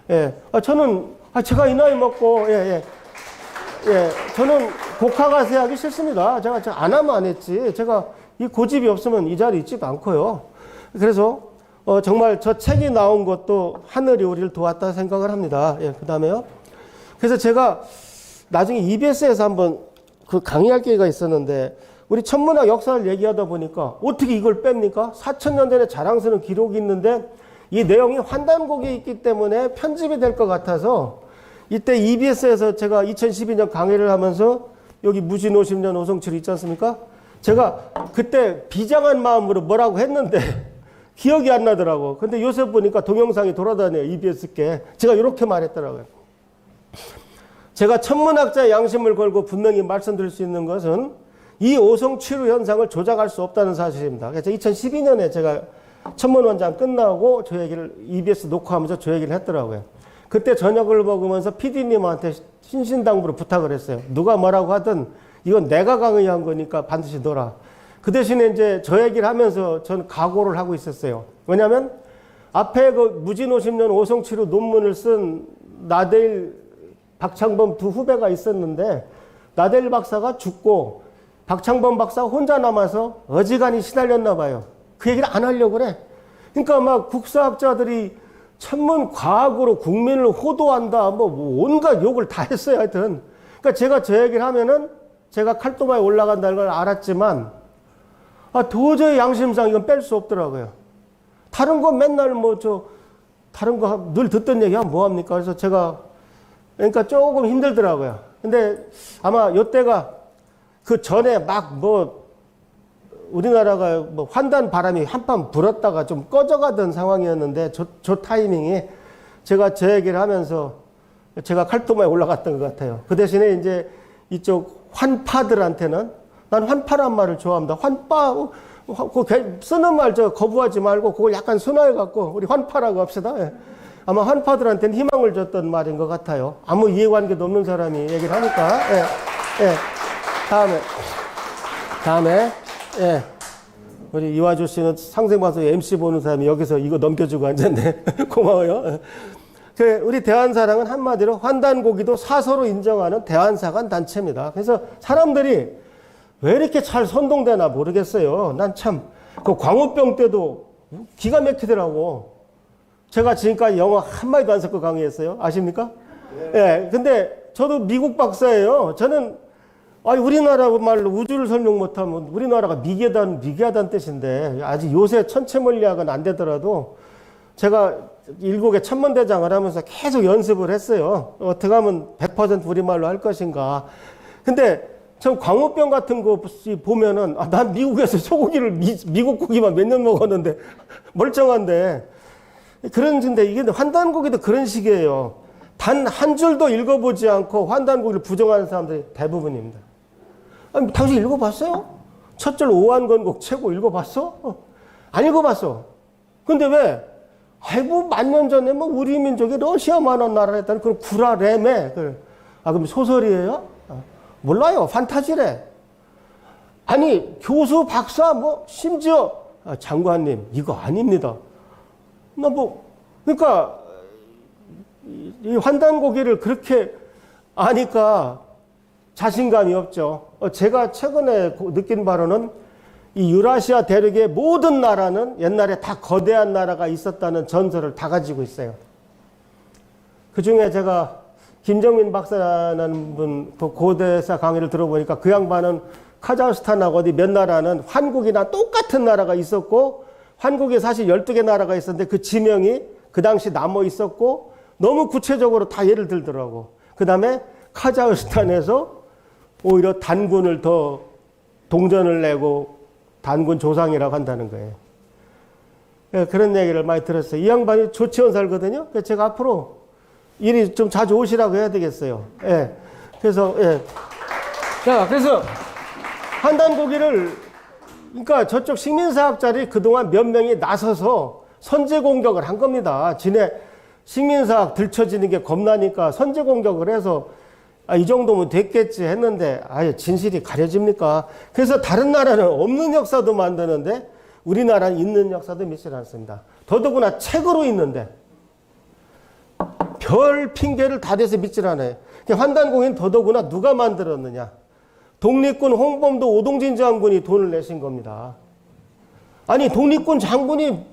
Speaker 1: 예, 저는 제가 이 나이 먹고 저는 곡하가세 하기 싫습니다. 제가 안 하면 안 했지. 제가 이 고집이 없으면 이 자리에 있지도 않고요. 그래서 정말 저 책이 나온 것도 하늘이 우리를 도왔다 생각을 합니다. 예, 그 다음에요. 그래서 제가 나중에 EBS에서 한번 그 강의할 기회가 있었는데 우리 천문학 역사를 얘기하다 보니까 어떻게 이걸 뺍니까? 4,000년 전에 자랑스러운 기록이 있는데 이 내용이 환단곡에 있기 때문에 편집이 될 것 같아서 이때 EBS에서 제가 2012년 강의를 하면서 여기 무진 50년 오성칠 있지 않습니까? 제가 그때 비장한 마음으로 뭐라고 했는데 기억이 안 나더라고. 근데 요새 보니까 동영상이 돌아다녀요. EBS께. 제가 이렇게 말했더라고요. 제가 천문학자의 양심을 걸고 분명히 말씀드릴 수 있는 것은 이 오성치루 현상을 조작할 수 없다는 사실입니다. 그래서 2012년에 제가 천문원장 끝나고 저 얘기를 EBS 녹화하면서 저 얘기를 했더라고요. 그때 저녁을 먹으면서 PD님한테 신신당부로 부탁을 했어요. 누가 뭐라고 하든 이건 내가 강의한 거니까 반드시 넣어라. 그 대신에 이제 저 얘기를 하면서 저는 각오를 하고 있었어요. 왜냐하면 앞에 그 무진 50년 오성치루 논문을 쓴 나데일 박창범 두 후배가 있었는데 나데일 박사가 죽고 박창범 박사가 혼자 남아서 어지간히 시달렸나 봐요. 그 얘기를 안 하려고 그래. 그러니까 막 국사학자들이 천문 과학으로 국민을 호도한다 뭐 온갖 욕을 다 했어요. 하여튼 그러니까 제가 저 얘기를 하면은 제가 칼도마에 올라간다는 걸 알았지만 도저히 양심상 이건 뺄 수 없더라고요. 다른 거 맨날 다른 거 늘 듣던 얘기 하면 뭐합니까? 그래서 제가 그러니까 조금 힘들더라고요. 근데 아마 요때가 그 전에 막 우리나라가 환단 바람이 한판 불었다가 좀 꺼져가던 상황이었는데 저 타이밍에 제가 저 얘기를 하면서 제가 칼도마에 올라갔던 것 같아요. 그 대신에 이제 이쪽 환파들한테는 난 환파란 말을 좋아합니다. 환파, 쓰는 말 거부하지 말고 그걸 약간 순화해갖고 우리 환파라고 합시다. 예. 아마 환파들한테는 희망을 줬던 말인 것 같아요. 아무 이해관계도 없는 사람이 얘기를 하니까. 예. 예. 다음에, 예. 우리 이화조 씨는 상생방송 MC 보는 사람이 여기서 이거 넘겨주고 앉았네. 고마워요. 우리 대한사랑은 한마디로 환단고기도 사서로 인정하는 대한사관 단체입니다. 그래서 사람들이 왜 이렇게 잘 선동되나 모르겠어요. 난 참, 그 광우병 때도 기가 막히더라고. 제가 지금까지 영어 한마디도 안 섞고 강의했어요. 아십니까? 예. 근데 저도 미국 박사예요. 저는, 우리나라 말로 우주를 설명 못하면 우리나라가 미개하다는 뜻인데, 아직 요새 천체물리학은 안 되더라도 제가 일국의 천문대장을 하면서 계속 연습을 했어요. 어떻게 하면 100% 우리말로 할 것인가. 근데 참 광우병 같은 거 보면은 난 미국에서 소고기를 미국 고기만 몇 년 먹었는데 멀쩡한데 그런데 이게 환단고기도 그런 식이에요. 단 한 줄도 읽어보지 않고 환단고기를 부정하는 사람들이 대부분입니다. 아니, 당신 읽어봤어요? 첫절 오한건국 최고 읽어봤어? 안 읽어봤어. 근데 왜? 아이고, 만년 전에 뭐 우리 민족이 러시아만한 나라랬다는 그런 구라래매. 그럼 소설이에요? 몰라요. 판타지래. 아니, 교수, 박사, 뭐, 심지어, 장관님, 이거 아닙니다. 그러니까, 이 환단고기를 그렇게 아니까 자신감이 없죠. 제가 최근에 느낀 바로는 이 유라시아 대륙의 모든 나라는 옛날에 다 거대한 나라가 있었다는 전설을 다 가지고 있어요. 그 중에 제가 김정민 박사라는 분, 그 고대사 강의를 들어보니까 그 양반은 카자흐스탄하고 어디 몇 나라는 환국이나 똑같은 나라가 있었고, 환국에 사실 12개 나라가 있었는데 그 지명이 그 당시 남아 있었고, 너무 구체적으로 다 예를 들더라고. 그 다음에 카자흐스탄에서 오히려 단군을 더 동전을 내고 단군 조상이라고 한다는 거예요. 그런 얘기를 많이 들었어요. 이 양반이 조치원 살거든요. 그래서 제가 앞으로 일이 좀 자주 오시라고 해야 되겠어요. 예. 그래서, 예. 자, 그래서 환단고기를, 그러니까 저쪽 식민사학자들이 그동안 몇 명이 나서서 선제 공격을 한 겁니다. 지네 식민사학 들춰지는 게 겁나니까 선제 공격을 해서 이 정도면 됐겠지 했는데 아예 진실이 가려집니까? 그래서 다른 나라는 없는 역사도 만드는데 우리나라는 있는 역사도 믿지 않습니다. 더더구나 책으로 있는데 별 핑계를 다 대서 믿질 않아요. 환단고기는 더더구나 누가 만들었느냐? 독립군 홍범도 오동진 장군이 돈을 내신 겁니다. 아니, 독립군 장군이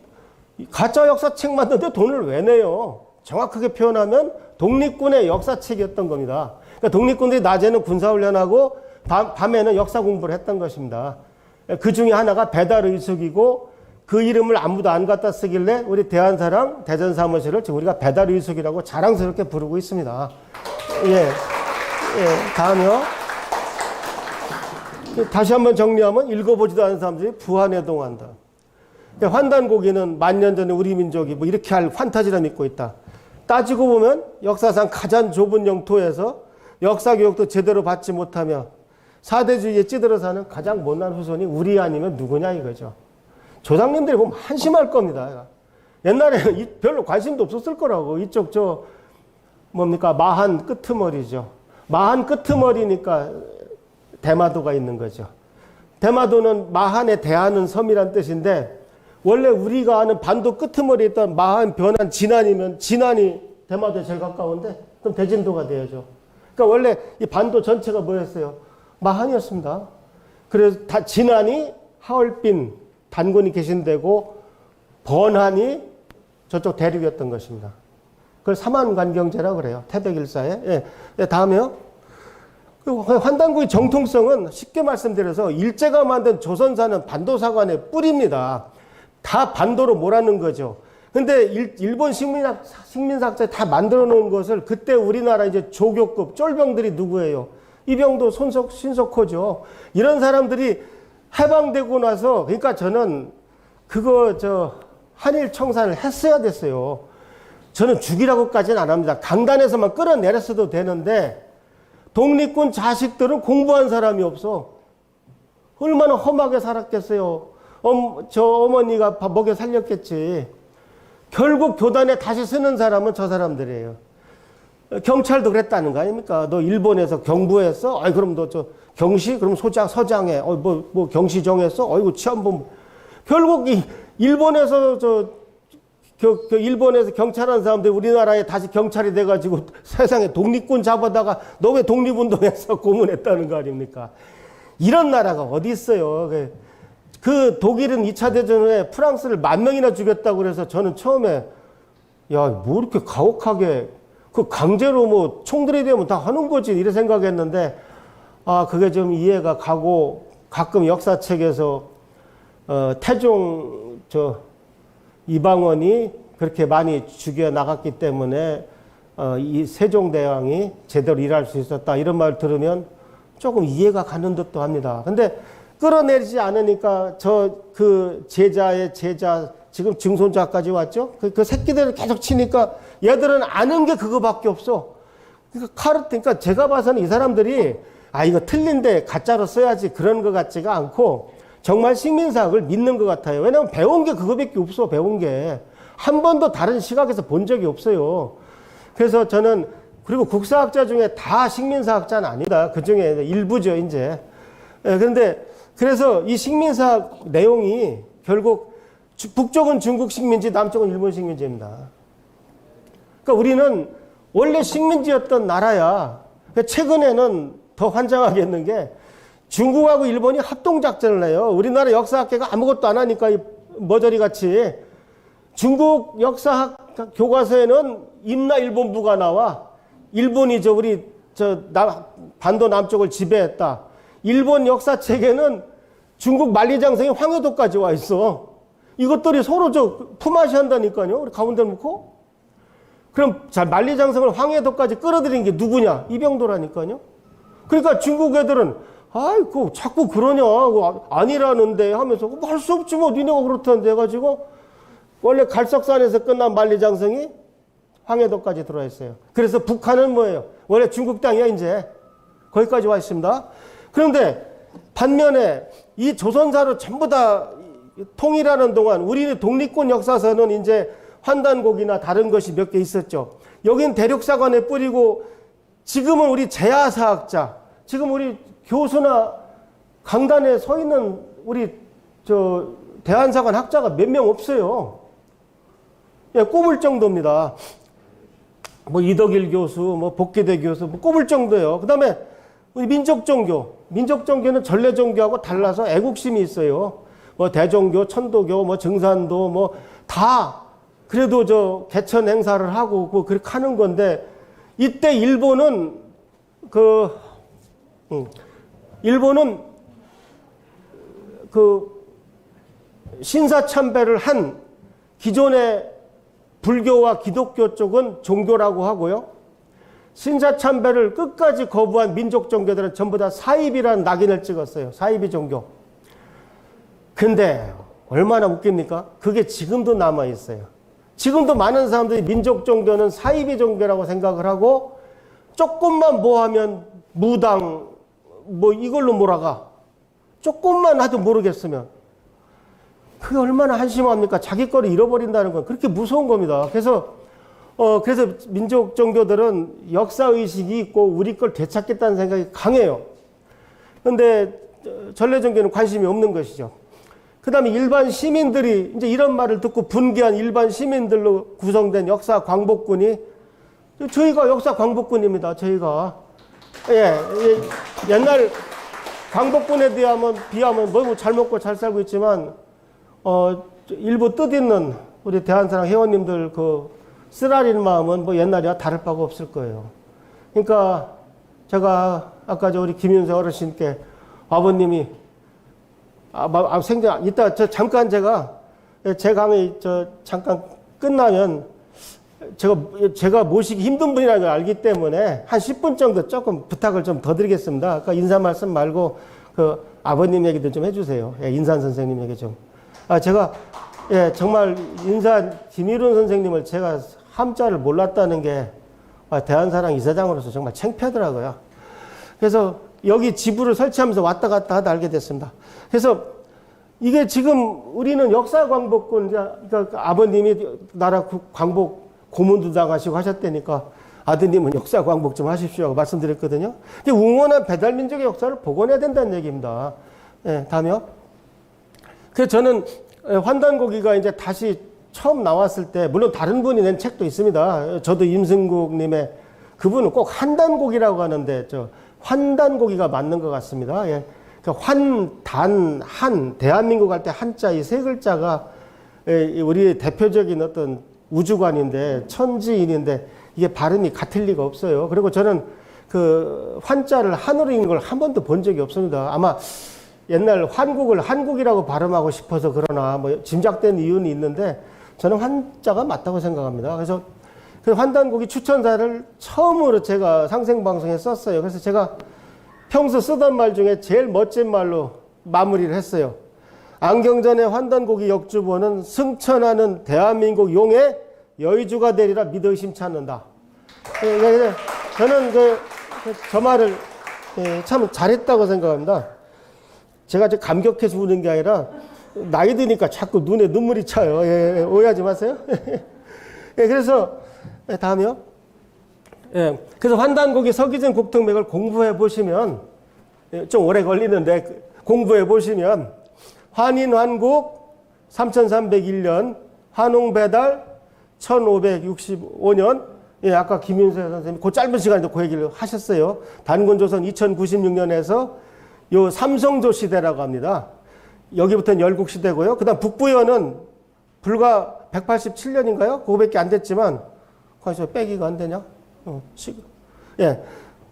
Speaker 1: 가짜 역사책 만드는데 돈을 왜 내요? 정확하게 표현하면 독립군의 역사책이었던 겁니다. 그러니까 독립군들이 낮에는 군사훈련하고 밤에는 역사 공부를 했던 것입니다. 그 중에 하나가 배달의숙이고 그 이름을 아무도 안 갖다 쓰길래 우리 대한사랑 대전사무실을 지금 우리가 배달의숙이라고 자랑스럽게 부르고 있습니다. 예, 다음이요. 다시 한번 정리하면 읽어보지도 않은 사람들이 부한해동한다. 환단고기는 만년 전에 우리 민족이 뭐 이렇게 할 판타지라 믿고 있다. 따지고 보면 역사상 가장 좁은 영토에서 역사교육도 제대로 받지 못하며 사대주의에 찌들어 사는 가장 못난 후손이 우리 아니면 누구냐 이거죠. 조상님들이 보면 한심할 겁니다. 옛날에는 별로 관심도 없었을 거라고. 이쪽 마한 끄트머리죠. 마한 끄트머리니까 대마도가 있는 거죠. 대마도는 마한에 대하는 섬이란 뜻인데 원래 우리가 아는 반도 끄트머리에 있던 마한, 변한, 진안이면 진안이 대마도에 제일 가까운데 그럼 대진도가 되어야죠. 그러니까 원래 이 반도 전체가 뭐였어요? 마한이었습니다. 그래서 진안이 하얼빈 단군이 계신 데고 번한이 저쪽 대륙이었던 것입니다. 그걸 삼한관경제라고 그래요. 태백일사에. 예, 다음에요. 환단고의 정통성은 쉽게 말씀드려서 일제가 만든 조선사는 반도사관의 뿌리입니다. 다 반도로 몰아넣은 거죠. 근데 일본 식민사학자들이 다 만들어 놓은 것을 그때 우리나라 이제 조교급 쫄병들이 누구예요? 이병도, 신석호죠. 이런 사람들이 해방되고 나서, 그러니까 저는 한일 청산을 했어야 됐어요. 저는 죽이라고까지는 안 합니다. 강단에서만 끌어내렸어도 되는데, 독립군 자식들은 공부한 사람이 없어. 얼마나 험하게 살았겠어요. 저 어머니가 먹여 살렸겠지. 결국 교단에 다시 쓰는 사람은 저 사람들이에요. 경찰도 그랬다는 거 아닙니까? 너 일본에서 경부했어? 아이, 그럼 너 경시? 그럼 서장해. 경시 정했어? 어이구, 치안본. 결국 일본에서 일본에서 경찰한 사람들이 우리나라에 다시 경찰이 돼가지고 세상에 독립군 잡아다가 너 왜 독립운동에서 고문했다는 거 아닙니까? 이런 나라가 어디 있어요. 그 독일은 2차 대전 후에 프랑스를 10,000명이나 죽였다고 그래서 저는 처음에 뭐 이렇게 가혹하게 그 강제로 뭐 총들이 되면 다 하는 거지 이래 생각했는데 그게 좀 이해가 가고 가끔 역사책에서 태종 이방원이 그렇게 많이 죽여 나갔기 때문에 이 세종대왕이 제대로 일할 수 있었다 이런 말 들으면 조금 이해가 가는 듯도 합니다. 근데 끌어내리지 않으니까 그 제자의 제자 지금 증손자까지 왔죠. 그 새끼들을 계속 치니까 얘들은 아는 게 그거밖에 없어. 그러니까 제가 봐서는 이 사람들이 이거 틀린데 가짜로 써야지 그런 것 같지가 않고 정말 식민사학을 믿는 것 같아요. 왜냐하면 배운 게 그거밖에 없어. 배운 게. 한 번도 다른 시각에서 본 적이 없어요. 그래서 저는 그리고 국사학자 중에 다 식민사학자는 아니다. 그 중에 일부죠, 이제. 그런데 그래서 이 식민사학 내용이 결국 북쪽은 중국 식민지, 남쪽은 일본 식민지입니다. 그러니까 우리는 원래 식민지였던 나라야. 최근에는 더 환장하게 했는 게 중국하고 일본이 합동작전을 해요. 우리나라 역사학계가 아무것도 안 하니까 머저리 같이. 중국 역사학 교과서에는 임나일본부가 나와. 일본이 반도 남쪽을 지배했다. 일본 역사책에는 중국 만리장성이 황해도까지 와 있어. 이것들이 서로 품앗이 한다니까요. 우리 가운데 놓고. 그럼 만리장성을 황해도까지 끌어들인 게 누구냐? 이병도라니까요. 그러니까 중국 애들은 아이고 자꾸 그러냐? 아니라는데 하면서 할 수 없지 뭐 니네가 그렇다는데 해가지고 원래 갈석산에서 끝난 만리장성이 황해도까지 들어와 있어요. 그래서 북한은 뭐예요? 원래 중국 땅이야 이제. 거기까지 와 있습니다. 그런데 반면에 이 조선사를 전부 다 통일하는 동안 우리는 독립군 역사서는 이제 환단곡이나 다른 것이 몇 개 있었죠. 여긴 대륙사관에 뿌리고 지금은 우리 제야사학자, 지금 우리 교수나 강단에 서 있는 우리 대한사관 학자가 몇 명 없어요. 예, 꼽을 정도입니다. 뭐 이덕일 교수, 뭐 복귀대 교수, 뭐 꼽을 정도예요. 그 다음에 우리 민족종교. 민족종교는 전래종교하고 달라서 애국심이 있어요. 뭐 대종교, 천도교, 뭐 증산도, 뭐 다 그래도 개천 행사를 하고 그렇게 하는 건데 이때 일본은 신사참배를 한 기존의 불교와 기독교 쪽은 종교라고 하고요. 신사참배를 끝까지 거부한 민족 종교들은 전부 다 사입이라는 낙인을 찍었어요. 사입이 종교. 근데 얼마나 웃깁니까? 그게 지금도 남아있어요. 지금도 많은 사람들이 민족 종교는 사입이 종교라고 생각을 하고 조금만 뭐 하면 무당 뭐 이걸로 몰아가. 조금만 하도 모르겠으면. 그게 얼마나 한심합니까? 자기 거를 잃어버린다는 건 그렇게 무서운 겁니다. 그래서 민족 종교들은 역사의식이 있고 우리 걸 되찾겠다는 생각이 강해요. 그런데 전래종교는 관심이 없는 것이죠. 그 다음에 일반 시민들이 이제 이런 말을 듣고 분개한 일반 시민들로 구성된 역사 광복군이 저희가 역사 광복군입니다. 저희가. 옛날 광복군에 비하면 너무 잘 먹고 잘 살고 있지만 일부 뜻있는 우리 대한사랑 회원님들 쓰라린 마음은 뭐 옛날이와 다를 바가 없을 거예요. 그러니까 제가 아까 우리 김윤세 어르신께 아버님이 이따 잠깐 제 강의 잠깐 끝나면 제가 모시기 힘든 분이라는 걸 알기 때문에 한 10분 정도 조금 부탁을 좀 더 드리겠습니다. 아까 인사 말씀 말고 아버님 얘기도 좀 해주세요. 인산 선생님 얘기 좀. 제가 정말 김일훈 선생님을 제가 함자를 몰랐다는 게 대한사랑 이사장으로서 정말 창피하더라고요. 그래서 여기 지부를 설치하면서 왔다 갔다 하다 알게 됐습니다. 그래서 이게 지금 우리는 역사광복군, 그러니까 아버님이 나라 광복 고문도 당하시고 하셨다니까 아드님은 역사광복 좀 하십시오 하고 말씀드렸거든요. 웅원한 배달민족의 역사를 복원해야 된다는 얘기입니다. 다음이요. 그래서 저는 환단고기가 이제 다시 처음 나왔을 때, 물론 다른 분이 낸 책도 있습니다. 저도 임승국님의 그분은 꼭 한단고기라고 하는데, 환단고기가 맞는 것 같습니다. 환단, 대한민국 할 때 한자 이 세 글자가 우리의 대표적인 어떤 우주관인데, 천지인인데, 이게 발음이 같을 리가 없어요. 그리고 저는 환자를 한으로 읽는 걸 한 번도 본 적이 없습니다. 아마 옛날 환국을 한국이라고 발음하고 싶어서 그러나 뭐 짐작된 이유는 있는데 저는 환자가 맞다고 생각합니다. 그래서 그 환단고기 추천사를 처음으로 제가 상생방송에 썼어요. 그래서 제가 평소 쓰던 말 중에 제일 멋진 말로 마무리를 했어요. 안경전의 환단고기 역주보는 승천하는 대한민국 용의 여의주가 되리라 믿어 의심치 않는다. 저는 저 말을 예, 참 잘했다고 생각합니다. 제가 좀 감격해서 우는 게 아니라 나이 드니까 자꾸 눈에 눈물이 차요. 예, 오해하지 마세요. 예, 그래서 다음이요. 예, 그래서 환단곡이 서기전 국통맥을 공부해 보시면 좀 오래 걸리는데 공부해 보시면 환인환국 3301년 환웅배달 1565년 예, 아까 김윤세 선생님이 그 짧은 시간에 그 얘기를 하셨어요. 단군조선 2096년에서 요 삼성조 시대라고 합니다. 여기부터는 열국시대고요. 그 다음 북부여는 불과 187년인가요? 그거밖에 안 됐지만, 거기서 빼기가 안 되냐? 예.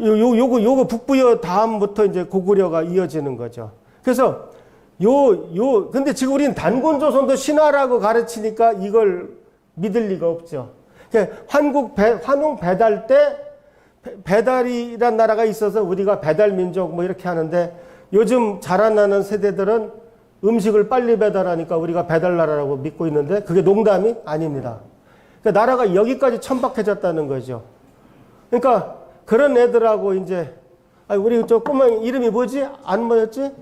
Speaker 1: 요거 북부여 다음부터 이제 고구려가 이어지는 거죠. 그래서 근데 지금 우리는 단군조선도 신화라고 가르치니까 이걸 믿을 리가 없죠. 환웅 배달 때 배달이란 나라가 있어서 우리가 배달민족 뭐 이렇게 하는데 요즘 자라나는 세대들은 음식을 빨리 배달하니까 우리가 배달나라라고 믿고 있는데 그게 농담이 아닙니다. 그러니까 나라가 여기까지 천박해졌다는 거죠. 그러니까 그런 애들하고 이제 우리 저 꼬마 이름이 뭐지? 안 뭐였지?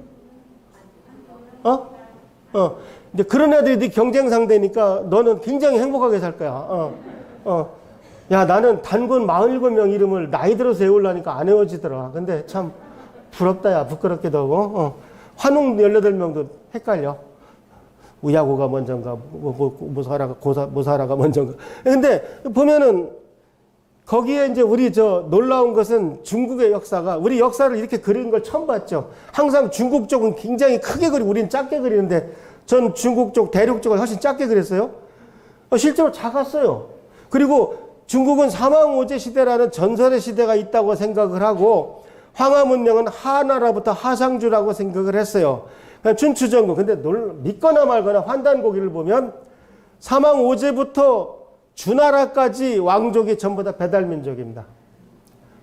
Speaker 1: 이제 그런 애들이 경쟁 상대니까 너는 굉장히 행복하게 살 거야. 야, 나는 단군 47명 이름을 나이 들어서 외우려니까 안 외워지더라. 근데 참 부럽다, 야. 부끄럽기도 하고. 환웅 18명도 헷갈려. 우야고가 먼저인가, 모사라가 먼저인가. 근데 보면은 거기에 이제 우리 놀라운 것은 중국의 역사가 우리 역사를 이렇게 그리는 걸 처음 봤죠. 항상 중국 쪽은 굉장히 크게 그리고 우리는 작게 그리는데 전 중국 쪽, 대륙 쪽을 훨씬 작게 그렸어요. 실제로 작았어요. 그리고 중국은 사망오제 시대라는 전설의 시대가 있다고 생각을 하고 황하문명은 하나라부터 하상주라고 생각을 했어요. 춘추전국. 근데 믿거나 말거나 환단고기를 보면 사망오제부터 주나라까지 왕족이 전부 다 배달민족입니다.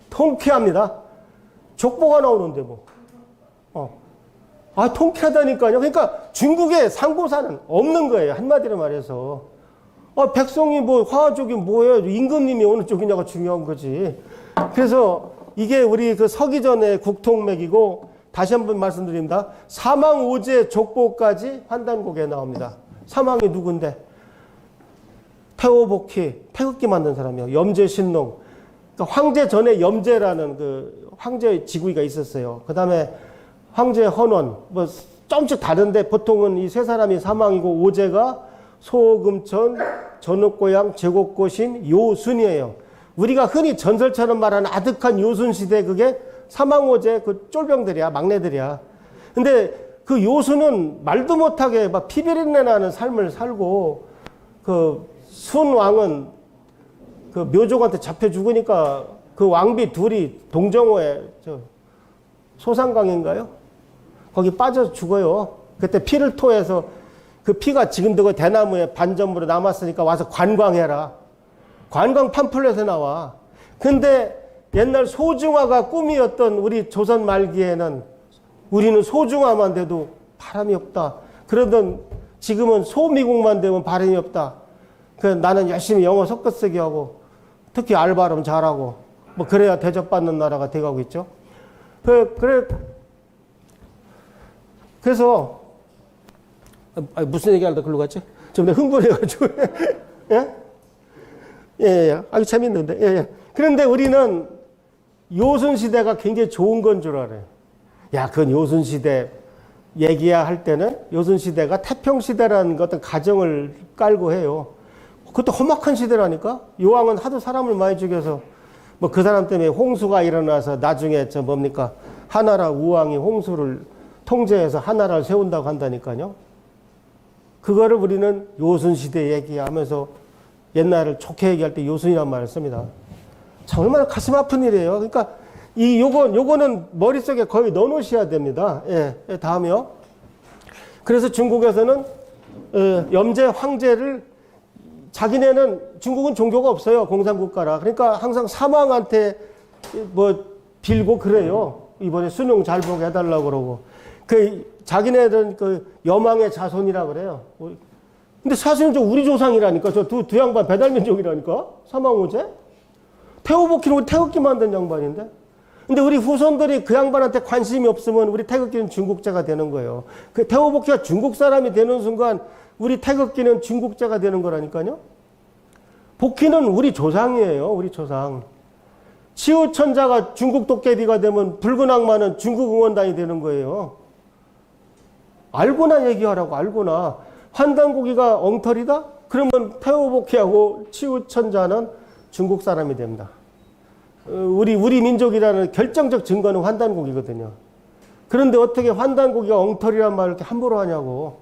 Speaker 1: 통쾌합니다. 족보가 나오는데 뭐. 통쾌하다니까요. 그러니까 중국에 상고사는 없는 거예요. 한마디로 말해서. 백성이 뭐 화족이 뭐예요? 임금님이 어느 쪽이냐가 중요한 거지. 그래서 이게 우리 그 서기전의 국통맥이고 다시 한번 말씀드립니다. 사망오제 족보까지 환단곡에 나옵니다. 사망이 누군데? 태호복희, 태극기 만든 사람이요. 염제신농. 그러니까 황제 전에 염제라는 그 황제 지구가 있었어요. 그 다음에 황제 헌원. 뭐 조금씩 다른데 보통은 이 세 사람이 사망이고 오제가 소금천, 전옥고양, 제곡고신, 요순이에요. 우리가 흔히 전설처럼 말하는 아득한 요순 시대 그게 사망오제 그 쫄병들이야, 막내들이야. 근데 그 요순은 말도 못하게 막 피비린내 나는 삶을 살고 그 순왕은 그 묘족한테 잡혀 죽으니까 그 왕비 둘이 동정호에 소상강인가요? 거기 빠져 죽어요. 그때 피를 토해서 그 피가 지금도 그 대나무에 반점으로 남았으니까 와서 관광해라. 관광 팜플렛에 나와. 근데 옛날 소중화가 꿈이었던 우리 조선 말기에는 우리는 소중화만 돼도 바람이 없다. 그러던 지금은 소미국만 되면 바람이 없다. 나는 열심히 영어 섞어쓰기 하고 특히 알바름 잘하고 뭐 그래야 대접받는 나라가 돼가고 있죠. 그래서 무슨 얘기하려다 글로 갔지? 좀 내가 흥분해가지고 예? 예, 아주 재밌는데 예. 그런데 우리는 요순 시대가 굉장히 좋은 건 줄 알아요. 야, 그건 요순 시대 얘기야 할 때는 요순 시대가 태평 시대라는 어떤 가정을 깔고 해요. 그것도 험악한 시대라니까. 요왕은 하도 사람을 많이 죽여서 뭐 그 사람 때문에 홍수가 일어나서 나중에 하나라 우왕이 홍수를 통제해서 하나라를 세운다고 한다니까요. 그거를 우리는 요순 시대 얘기하면서 옛날을 좋게 얘기할 때 요순이란 말을 씁니다. 참 얼마나 가슴 아픈 일이에요. 그러니까 요거는 머릿속에 거의 넣어놓으셔야 됩니다. 예, 다음이요. 그래서 중국에서는 염제 황제를 자기네는 중국은 종교가 없어요. 공산국가라. 그러니까 항상 사망한테 뭐 빌고 그래요. 이번에 수능 잘 보게 해달라고 그러고. 자기네들은 그 여망의 자손이라 그래요. 근데 사실은 우리 조상이라니까. 저 두 양반 배달민족이라니까. 사망오제. 태호복희는 태극기 만든 양반인데. 근데 우리 후손들이 그 양반한테 관심이 없으면 우리 태극기는 중국제가 되는 거예요. 그 태호복희가 중국 사람이 되는 순간 우리 태극기는 중국제가 되는 거라니까요. 복희는 우리 조상이에요. 우리 조상. 치우천자가 중국 도깨비가 되면 붉은 악마는 중국 응원단이 되는 거예요. 알고나 얘기하라고. 알고나. 환단고기가 엉터리다? 그러면 태호복희하고 치우천자는 중국 사람이 됩니다. 우리 민족이라는 결정적 증거는 환단고기거든요. 그런데 어떻게 환단고기가 엉터리란 말을 이렇게 함부로 하냐고.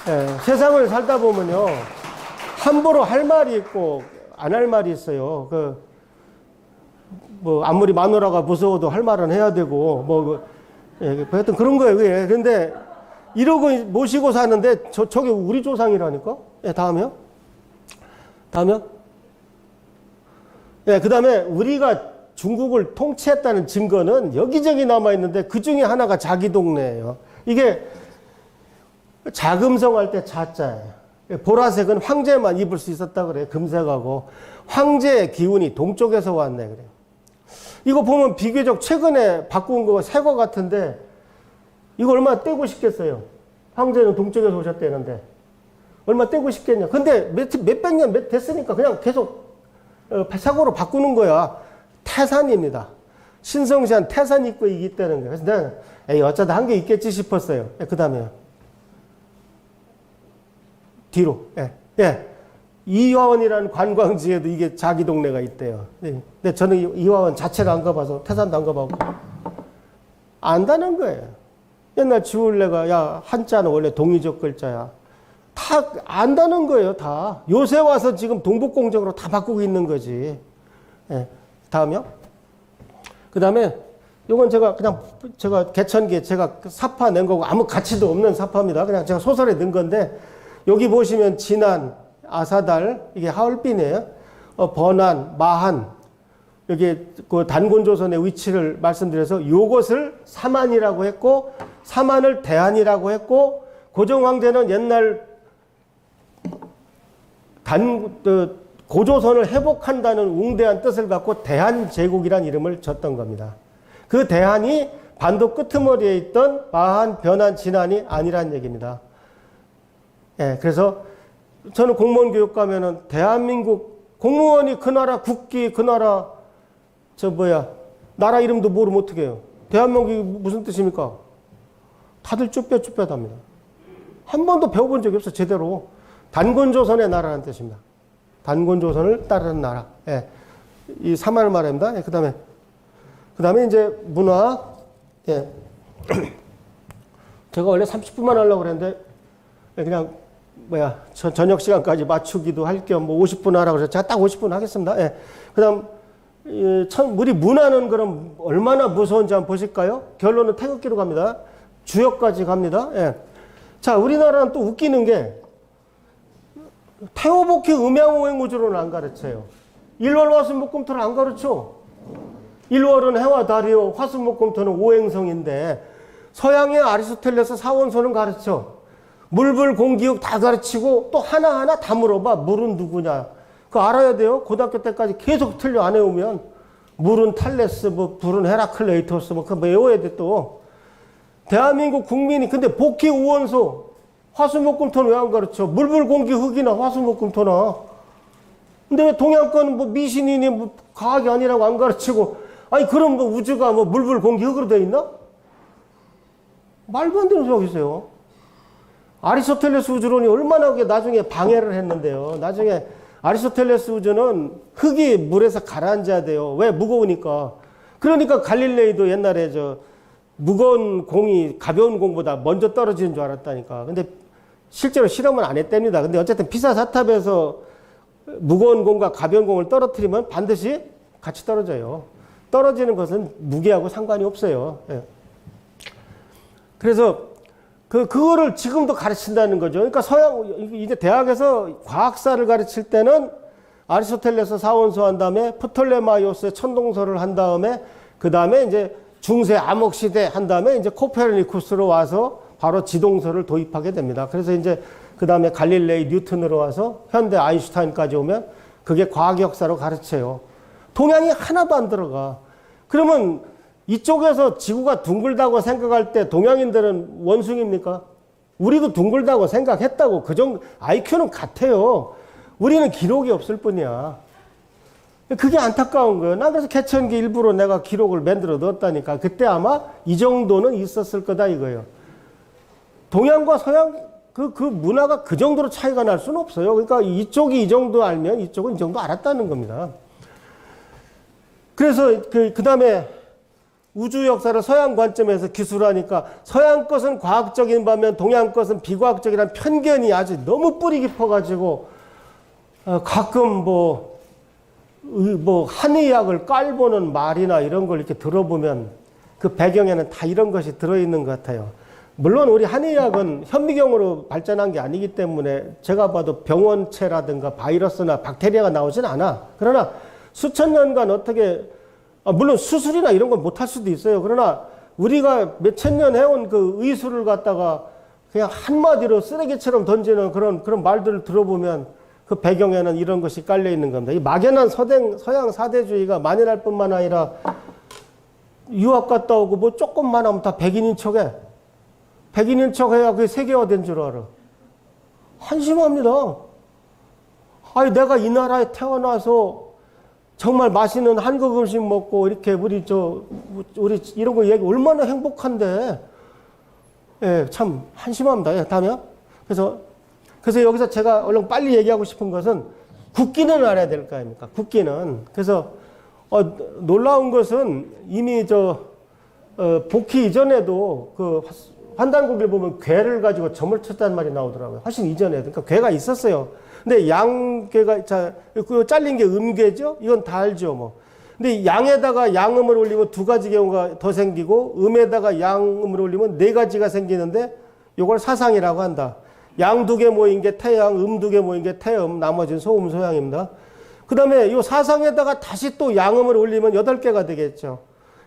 Speaker 1: 예, 세상을 살다 보면요, 함부로 할 말이 있고 안 할 말이 있어요. 아무리 마누라가 무서워도 할 말은 해야 되고 하여튼 그런 거예요. 그게. 근데 이러고 모시고 사는데 저게 우리 조상이라니까. 예, 다음이요. 예, 그 다음에 우리가 중국을 통치했다는 증거는 여기저기 남아있는데 그 중에 하나가 자기 동네예요. 이게 자금성 할 때 자자예요. 보라색은 황제만 입을 수 있었다 그래요. 금색하고. 황제의 기운이 동쪽에서 왔네 그래요. 이거 보면 비교적 최근에 바꾼 거 새 거 같은데 이거 얼마나 떼고 싶겠어요. 황제는 동쪽에서 오셨다는데 얼마나 떼고 싶겠냐. 근데 몇백 년 됐으니까 그냥 계속 사고로 바꾸는 거야. 태산입니다. 신성시한 태산 입고 있다는 거예요. 그래서 내가 에이 어쩌다 한 게 있겠지 싶었어요. 그 다음에요. 뒤로. 예. 이화원이라는 관광지에도 이게 자기 동네가 있대요. 근데 저는 이화원 자체를 안 가봐서 태산도 안 가보고 안다는 거예요. 옛날 지울래가 야 한자는 원래 동이적 글자야. 다 안다는 거예요. 다. 요새 와서 지금 동북공정으로 다 바꾸고 있는 거지. 예. 다음이요. 그 다음에 요건 제가 개천기에 제가 사파 낸 거고 아무 가치도 없는 사파입니다. 그냥 제가 소설에 넣은 건데 여기 보시면 진안, 아사달, 이게 하얼빈이에요. 번안, 마한, 여기 그 단곤조선의 위치를 말씀드려서 요것을 사만이라고 했고, 사만을 대한이라고 했고, 고종황제는 옛날 고조선을 회복한다는 웅대한 뜻을 갖고 대한제국이라는 이름을 줬던 겁니다. 그 대한이 반도 끄트머리에 있던 마한, 변한, 진안이 아니란 얘기입니다. 예, 그래서 저는 공무원 교육 가면은 대한민국 공무원이 그 나라 국기 그 나라 나라 이름도 모르면 어떻게 해요? 대한민국이 무슨 뜻입니까? 다들 쭈뼛쭈뼛합니다. 한 번도 배워본 적이 없어 제대로. 단곤조선의 나라라는 뜻입니다. 단곤조선을 따르는 나라. 예. 이 사만을 말합니다. 예, 그 다음에 이제 문화. 예. 제가 원래 30분만 하려고 그랬는데 그냥 저녁 시간까지 맞추기도 할 겸 50분 하라고 해서 제가 딱 50분 하겠습니다. 예. 그 다음, 우리 문화는 그럼 얼마나 무서운지 한번 보실까요? 결론은 태극기로 갑니다. 주역까지 갑니다. 예. 자, 우리나라는 또 웃기는 게 태호복희 음양오행우주로는 안 가르쳐요. 일월 화수목금토를 안 가르쳐. 일월은 해와 달이요. 화수목금토는 오행성인데 서양의 아리스토텔레스 사원소는 가르쳐. 물불 공기육 다 가르치고 또 하나하나 다 물어봐. 물은 누구냐. 그거 알아야 돼요. 고등학교 때까지 계속 틀려 안 외우면. 물은 탈레스, 불은 헤라클레이토스, 그거 외워야 돼 또. 대한민국 국민이 근데 복희 우원소 화수목금토는 왜 안 가르쳐? 물불 공기 흙이나 화수목금토나. 근데 왜 동양권 미신이니 과학이 아니라고 안 가르치고 아니 그럼 우주가 물불 공기 흙으로 돼 있나? 말도 안 되는 소리 있어요. 아리스토텔레스 우주론이 얼마나 그게 나중에 방해를 했는데요. 나중에 아리스토텔레스 우주는 흙이 물에서 가라앉아야 돼요. 왜? 무거우니까. 그러니까 갈릴레이도 옛날에 무거운 공이 가벼운 공보다 먼저 떨어지는 줄 알았다니까. 근데 실제로 실험은 안 했답니다. 근데 어쨌든 피사 사탑에서 무거운 공과 가벼운 공을 떨어뜨리면 반드시 같이 떨어져요. 떨어지는 것은 무게하고 상관이 없어요. 예. 그래서 그거를 지금도 가르친다는 거죠. 그러니까 이제 대학에서 과학사를 가르칠 때는 아리스토텔레스 사원소 한 다음에 프톨레마이오스의 천동설을 한 다음에 그 다음에 이제 중세 암흑시대 한 다음에 이제 코페르니쿠스로 와서 바로 지동설을 도입하게 됩니다. 그래서 이제 그 다음에 갈릴레이, 뉴턴으로 와서 현대 아인슈타인까지 오면 그게 과학 역사로 가르쳐요. 동양이 하나도 안 들어가. 그러면 이쪽에서 지구가 둥글다고 생각할 때 동양인들은 원숭이입니까? 우리도 둥글다고 생각했다고. 그 정도 IQ는 같아요. 우리는 기록이 없을 뿐이야. 그게 안타까운 거예요. 나 그래서 개천기 일부러 내가 기록을 만들어 넣었다니까. 그때 아마 이 정도는 있었을 거다 이거예요. 동양과 서양 그 문화가 그 정도로 차이가 날 수는 없어요. 그러니까 이쪽이 이 정도 알면 이쪽은 이 정도 알았다는 겁니다. 그래서 그 다음에 우주 역사를 서양 관점에서 기술하니까 서양 것은 과학적인 반면 동양 것은 비과학적이라는 편견이 아주 너무 뿌리 깊어가지고 가끔 뭐 한의학을 깔보는 말이나 이런 걸 이렇게 들어보면 그 배경에는 다 이런 것이 들어있는 것 같아요. 물론 우리 한의학은 현미경으로 발전한 게 아니기 때문에 제가 봐도 병원체라든가 바이러스나 박테리아가 나오진 않아. 그러나 수천 년간 어떻게 물론 수술이나 이런 건 못할 수도 있어요. 그러나 우리가 몇천 년 해온 그 의술을 갖다가 그냥 한마디로 쓰레기처럼 던지는 그런 말들을 들어보면 그 배경에는 이런 것이 깔려 있는 겁니다. 이 막연한 서양 사대주의가 만연할 뿐만 아니라 유학 갔다 오고 뭐 조금만 하면 다 백인인 척해. 백인인 척해야 그게 세계화된 줄 알아. 한심합니다. 아니 내가 이 나라에 태어나서 정말 맛있는 한국 음식 먹고 이렇게 우리 이런 거 얘기 얼마나 행복한데. 예, 참 한심합니다. 예, 다음에요. 그래서 여기서 제가 얼른 빨리 얘기하고 싶은 것은 국기는 알아야 될 거 아닙니까? 국기는. 그래서 놀라운 것은 이미 복희 이전에도 그 환단고기를 보면 괴를 가지고 점을 쳤다는 말이 나오더라고요. 훨씬 이전에도. 그러니까 괴가 있었어요. 근데 양괴가, 그 잘린 게 음괴죠? 이건 다 알죠, 뭐. 근데 양에다가 양음을 올리면 두 가지 경우가 더 생기고, 음에다가 양음을 올리면 네 가지가 생기는데, 이걸 사상이라고 한다. 양 두 개 모인 게 태양, 음 두 개 모인 게 태음, 나머지는 소음, 소양입니다. 그 다음에 이 사상에다가 다시 또 양음을 올리면 8개가 되겠죠.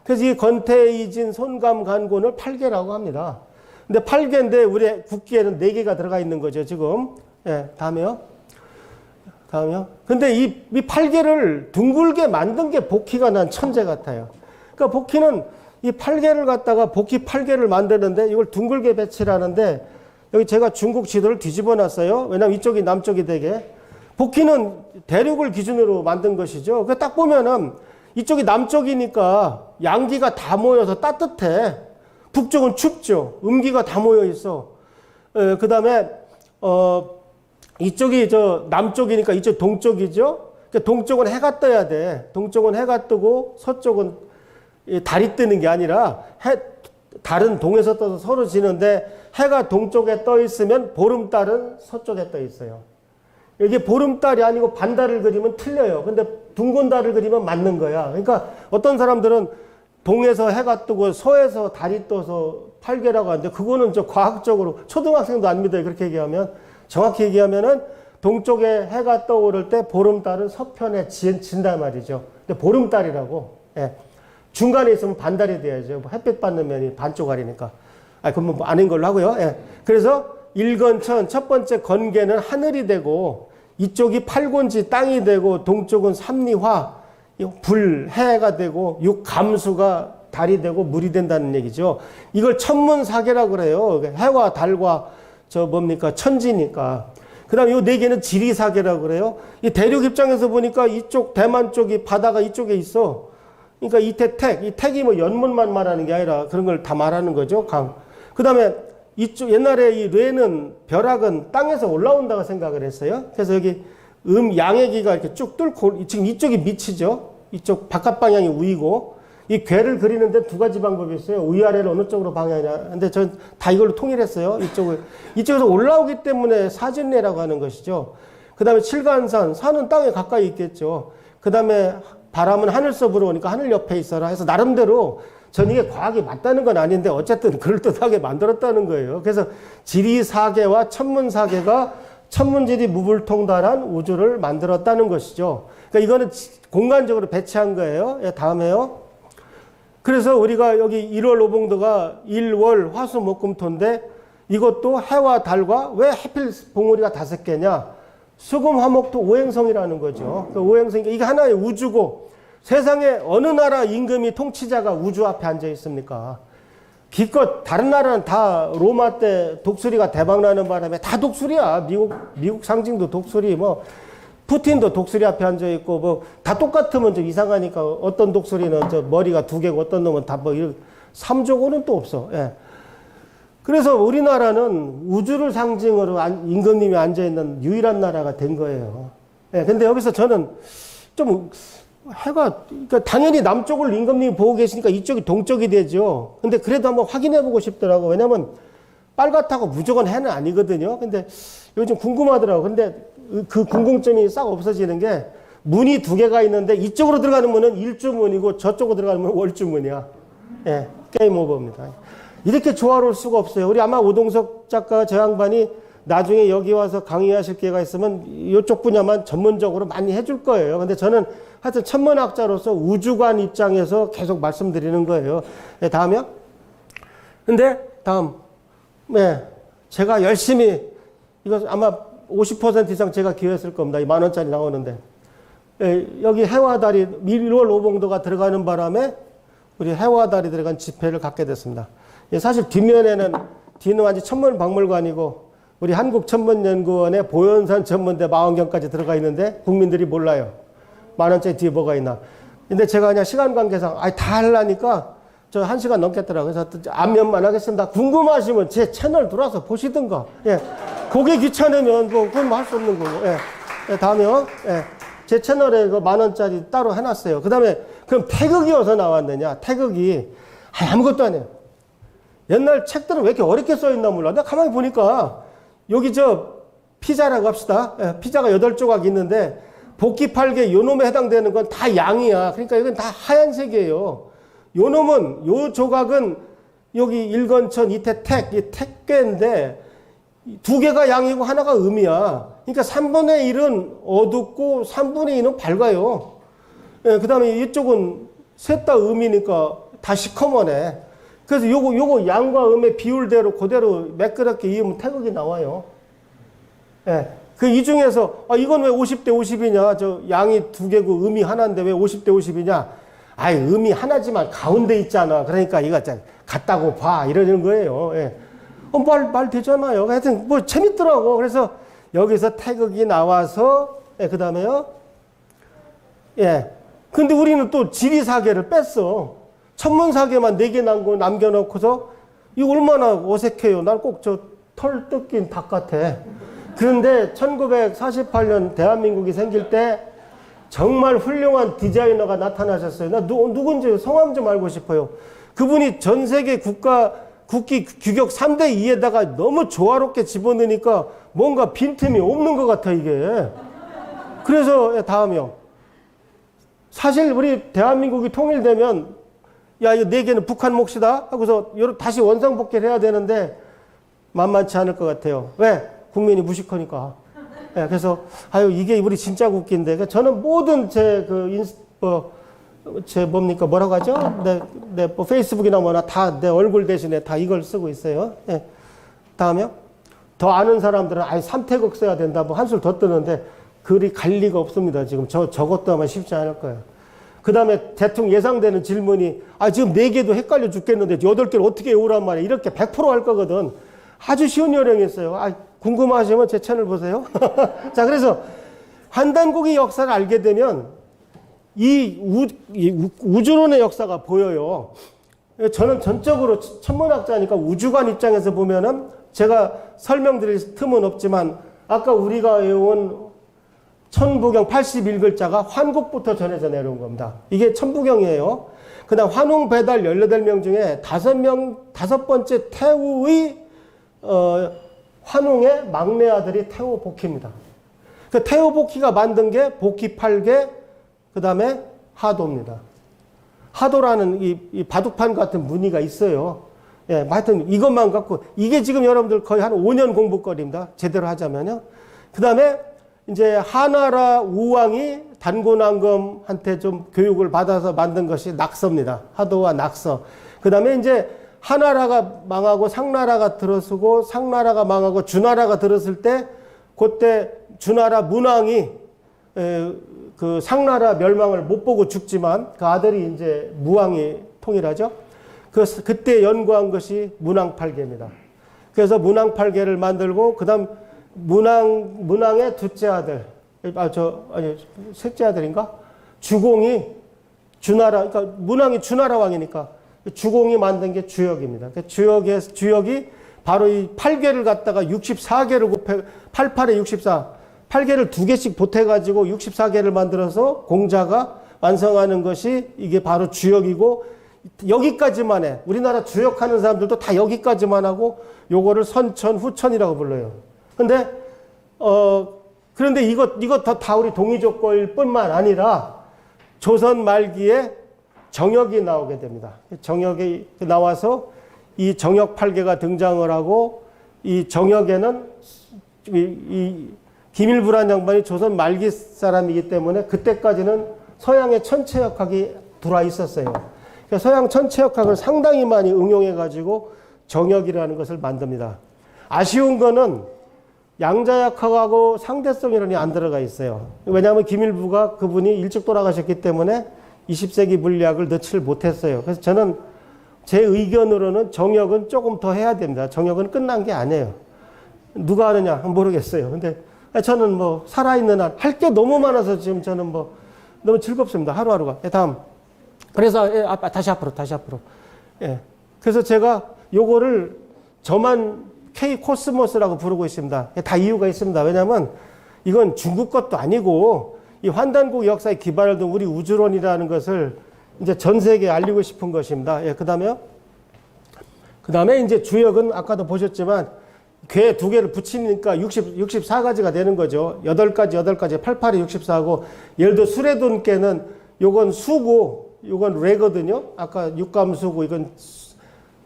Speaker 1: 그래서 이 건태이진, 손감, 간곤을 8개라고 합니다. 근데 8개인데 우리 국기에는 4개가 들어가 있는 거죠, 지금. 예, 다음에요. 근데 이 8개를 둥글게 만든 게 복희가 난 천재 같아요. 그러니까 복희는 이 8개를 갖다가 복희 8개를 만드는데 이걸 둥글게 배치를 하는데 여기 제가 중국 지도를 뒤집어 놨어요. 왜냐면 이쪽이 남쪽이 되게. 복희는 대륙을 기준으로 만든 것이죠. 그 딱 보면은 이쪽이 남쪽이니까 양기가 다 모여서 따뜻해. 북쪽은 춥죠. 음기가 다 모여 있어. 그 다음에, 이쪽이 남쪽이니까 이쪽 동쪽이죠. 그러니까 동쪽은 해가 떠야 돼. 동쪽은 해가 뜨고 서쪽은 달이 뜨는 게 아니라 달은 동에서 떠서 서로 지는데 해가 동쪽에 떠 있으면 보름달은 서쪽에 떠 있어요. 이게 보름달이 아니고 반달을 그리면 틀려요. 근데 둥근 달을 그리면 맞는 거야. 그러니까 어떤 사람들은 동에서 해가 뜨고 서에서 달이 떠서 8개라고 하는데 그거는 과학적으로 초등학생도 안 믿어요. 그렇게 얘기하면. 정확히 얘기하면은 동쪽에 해가 떠오를 때 보름달은 서편에 진단 말이죠. 근데 보름달이라고. 예. 중간에 있으면 반달이 돼야죠. 햇빛 받는 면이 반쪽알이니까. 그건 뭐 아닌 걸로 하고요. 예. 그래서 일건천 첫 번째 건계는 하늘이 되고 이쪽이 팔곤지 땅이 되고 동쪽은 삼리화 불 해가 되고 육감수가 달이 되고 물이 된다는 얘기죠. 이걸 천문사계라고 그래요. 해와 달과 천지니까. 그 다음에 이 4개는 지리사계라고 그래요. 이 대륙 입장에서 보니까 이쪽 대만 쪽이 바다가 이쪽에 있어. 그러니까 이 택이 뭐 연못만 말하는 게 아니라 그런 걸 다 말하는 거죠. 강. 그 다음에 이쪽 옛날에 이 뇌는 벼락은 땅에서 올라온다고 생각을 했어요. 그래서 여기 양의 기가 이렇게 쭉 뚫고 지금 이쪽이 밑이죠. 이쪽 바깥 방향이 우이고 이 괴를 그리는데 2가지 방법이 있어요. 위아래를 어느 쪽으로 방향이냐. 근데 전 다 이걸로 통일했어요. 이쪽에서 올라오기 때문에 사진례라고 하는 것이죠. 그 다음에 칠간산, 산은 땅에 가까이 있겠죠. 그 다음에 바람은 하늘서 불어오니까 하늘 옆에 있어라 해서 나름대로 전 이게 과학이 맞다는 건 아닌데 어쨌든 그럴듯하게 만들었다는 거예요. 그래서 지리사계와 천문사계가 천문지리 무불통달한 우주를 만들었다는 것이죠. 그러니까 이거는 공간적으로 배치한 거예요. 예, 다음에요. 그래서 우리가 여기 1월 오봉도가 일월 화수목금토인데 이것도 해와 달과 왜 하필 봉우리가 5개냐? 수금 화목토 오행성이라는 거죠. 그 오행성 이게 하나의 우주고 세상에 어느 나라 임금이 통치자가 우주 앞에 앉아 있습니까? 기껏 다른 나라는 다 로마 때 독수리가 대박나는 바람에 다 독수리야. 미국 상징도 독수리, 뭐 푸틴도 독수리 앞에 앉아 있고, 뭐 다 똑같으면 좀 이상하니까 어떤 독수리는 저 머리가 두 개고 어떤 놈은 다 뭐 이런 삼조고는 또 없어. 예. 그래서 우리나라는 우주를 상징으로 임금님이 앉아 있는 유일한 나라가 된 거예요. 예. 근데 여기서 저는 좀 해가, 그러니까 당연히 남쪽을 임금님이 보고 계시니까 이쪽이 동쪽이 되죠. 근데 그래도 한번 확인해 보고 싶더라고. 왜냐면 빨갛다고 무조건 해는 아니거든요. 근데 요즘 궁금하더라고. 근데 그 궁금증이 싹 없어지는 게 문이 두 개가 있는데 이쪽으로 들어가는 문은 일주문이고 저쪽으로 들어가는 문은 월주문이야. 예, 게임 오버입니다. 이렇게 조화로울 수가 없어요. 우리 아마 오동석 작가 저 양반이 나중에 여기 와서 강의하실 기회가 있으면 이쪽 분야만 전문적으로 많이 해줄 거예요. 근데 저는 하여튼 천문학자로서 우주관 입장에서 계속 말씀드리는 거예요. 네, 다음이요? 근데 다음, 네, 제가 열심히 이거 아마 50% 이상 제가 기여했을 겁니다. 이 10,000원짜리 나오는데. 네, 여기 해와 달이 1월 오봉도가 들어가는 바람에 우리 해와 달이 들어간 집회를 갖게 됐습니다. 사실 뒷면에는 뒤는 완전 천문박물관이고 우리 한국천문연구원의 보현산 전문대 망원경까지 들어가 있는데 국민들이 몰라요. 10,000원짜리 뒤에 뭐가 있나. 근데 제가 그냥 시간 관계상 다 하려니까 저 1시간 넘겠더라고요. 그래서 안면만 하겠습니다. 궁금하시면 제 채널 들어와서 보시든가. 예. 그게 귀찮으면 뭐 그건 할 수 없는 거고. 예. 예, 다음에요. 예. 제 채널에 그 10,000원짜리 따로 해놨어요. 그 다음에 그럼 태극이 어디서 나왔느냐. 태극이 아무것도 아니에요. 옛날 책들은 왜 이렇게 어렵게 써있나 몰라. 내가 가만히 보니까 여기 저 피자라고 합시다. 예, 피자가 8조각 있는데 복기 팔개 요놈에 해당되는 건 다 양이야. 그러니까 이건 다 하얀색이에요. 요놈은 요 조각은 여기 일건천 이태 택, 이 택괴인데 두 개가 양이고 하나가 음이야. 그러니까 3분의 1은 어둡고 3분의 2는 밝아요. 예, 그 다음에 이쪽은 셋 다 음이니까 다 시커머네. 그래서 요거 양과 음의 비율대로 그대로 매끄럽게 이으면 태극이 나와요. 예. 그 이 중에서 이건 왜 50대 50이냐? 저 양이 두 개고 음이 하나인데 왜 50대 50이냐? 아이 음이 하나지만 가운데 있잖아. 그러니까 이거 같다고 봐 이러는 거예요. 예. 말 되잖아요. 하여튼 뭐 재밌더라고. 그래서 여기서 태극이 나와서 예, 그 다음에요. 예. 근데 우리는 또 지리사계를 뺐어. 천문사계만 4개 남겨놓고서 이거 얼마나 어색해요. 난 꼭 저 털 뜯긴 닭 같아. 그런데 1948년 대한민국이 생길 때 정말 훌륭한 디자이너가 나타나셨어요. 나 누군지 성함 좀 알고 싶어요. 그분이 전 세계 국기 규격 3대 2에다가 너무 조화롭게 집어넣으니까 뭔가 빈틈이 없는 것 같아, 이게. 그래서 다음이요. 사실 우리 대한민국이 통일되면 야, 이거 4개는 북한 몫이다 하고서 다시 원상복귀를 해야 되는데 만만치 않을 것 같아요. 왜? 국민이 무식하니까. 네, 그래서 이게 우리 진짜 국기인데 저는 모든 제 뭐라고 하죠? 내 페이스북이나 뭐나 다 내 얼굴 대신에 다 이걸 쓰고 있어요. 네. 다음에요. 더 아는 사람들은 3태극 써야 된다. 뭐 한술 더 뜨는데 글이 갈 리가 없습니다. 지금 저것도 아마 쉽지 않을 거예요. 그 다음에 대충 예상되는 질문이 지금 4개도 헷갈려 죽겠는데 8개를 어떻게 외우란 말이야. 이렇게 100% 할 거거든. 아주 쉬운 요령이었어요. 궁금하시면 제 채널 보세요. 자, 그래서 환단고기 역사를 알게 되면 이 우주론의 역사가 보여요. 저는 전적으로 천문학자니까 우주관 입장에서 보면은 제가 설명드릴 틈은 없지만 아까 우리가 외운 천부경 81글자가 환국부터 전해져 내려온 겁니다. 이게 천부경이에요. 그 다음 환웅 배달 18명 중에 5번째 태우의 환웅의 막내 아들이 태우 복희입니다. 그 태우 복희가 만든 게 복희 8개, 그 다음에 하도입니다. 하도라는 이 바둑판 같은 무늬가 있어요. 예, 하여튼 이것만 갖고, 이게 지금 여러분들 거의 한 5년 공부거리입니다. 제대로 하자면요. 그 다음에 이제 하나라 우왕이 단고난검한테 좀 교육을 받아서 만든 것이 낙서입니다. 하도와 낙서. 그 다음에 이제 하나라가 망하고 상나라가 들어서고 상나라가 망하고 주나라가 들었을 때 그때 주나라 문왕이 그 상나라 멸망을 못 보고 죽지만 그 아들이 이제 무왕이 통일하죠. 그때 연구한 것이 문왕팔계입니다. 그래서 문왕팔계를 만들고 그다음 문왕의 둘째 아들, 셋째 아들인가? 주공이 주나라, 그러니까 문왕이 주나라 왕이니까 주공이 만든 게 주역입니다. 주역이 바로 이 8개를 갖다가 64개를 곱해 88에 64, 8개를 2개씩 보태가지고 64개를 만들어서 공자가 완성하는 것이 이게 바로 주역이고 여기까지만 해. 우리나라 주역하는 사람들도 다 여기까지만 하고 요거를 선천, 후천이라고 불러요. 그런데 이것 다 우리 동이족 거일 뿐만 아니라 조선 말기에 정역이 나오게 됩니다. 정역이 나와서 이 정역 8개가 등장을 하고 이 정역에는 이 김일부란 양반이 조선 말기 사람이기 때문에 그때까지는 서양의 천체역학이 들어와 있었어요. 그러니까 서양 천체역학을 상당히 많이 응용해가지고 정역이라는 것을 만듭니다. 아쉬운 거는 양자역학하고 상대성 이론이 안 들어가 있어요. 왜냐하면 김일부가 그분이 일찍 돌아가셨기 때문에 20세기 물리학을 넣지를 못했어요. 그래서 저는 제 의견으로는 정역은 조금 더 해야 됩니다. 정역은 끝난 게 아니에요. 누가 하느냐 모르겠어요. 근데 저는 뭐 살아있는 한 할 게 너무 많아서 지금 저는 뭐 너무 즐겁습니다. 하루하루가. 다음. 그래서 다시 앞으로. 예. 그래서 제가 요거를 저만 K 코스모스라고 부르고 있습니다. 다 이유가 있습니다. 왜냐하면 이건 중국 것도 아니고 이 환단국 역사에 기반을 둔 우리 우주론이라는 것을 이제 전 세계에 알리고 싶은 것입니다. 예, 그 다음에 이제 주역은 아까도 보셨지만 괴 2개를 붙이니까 64가지가 되는 거죠. 8가지, 88에 64고 예를 들어 술에 둔 괴는 요건 수고, 요건 래거든요. 아까 육감수고 이건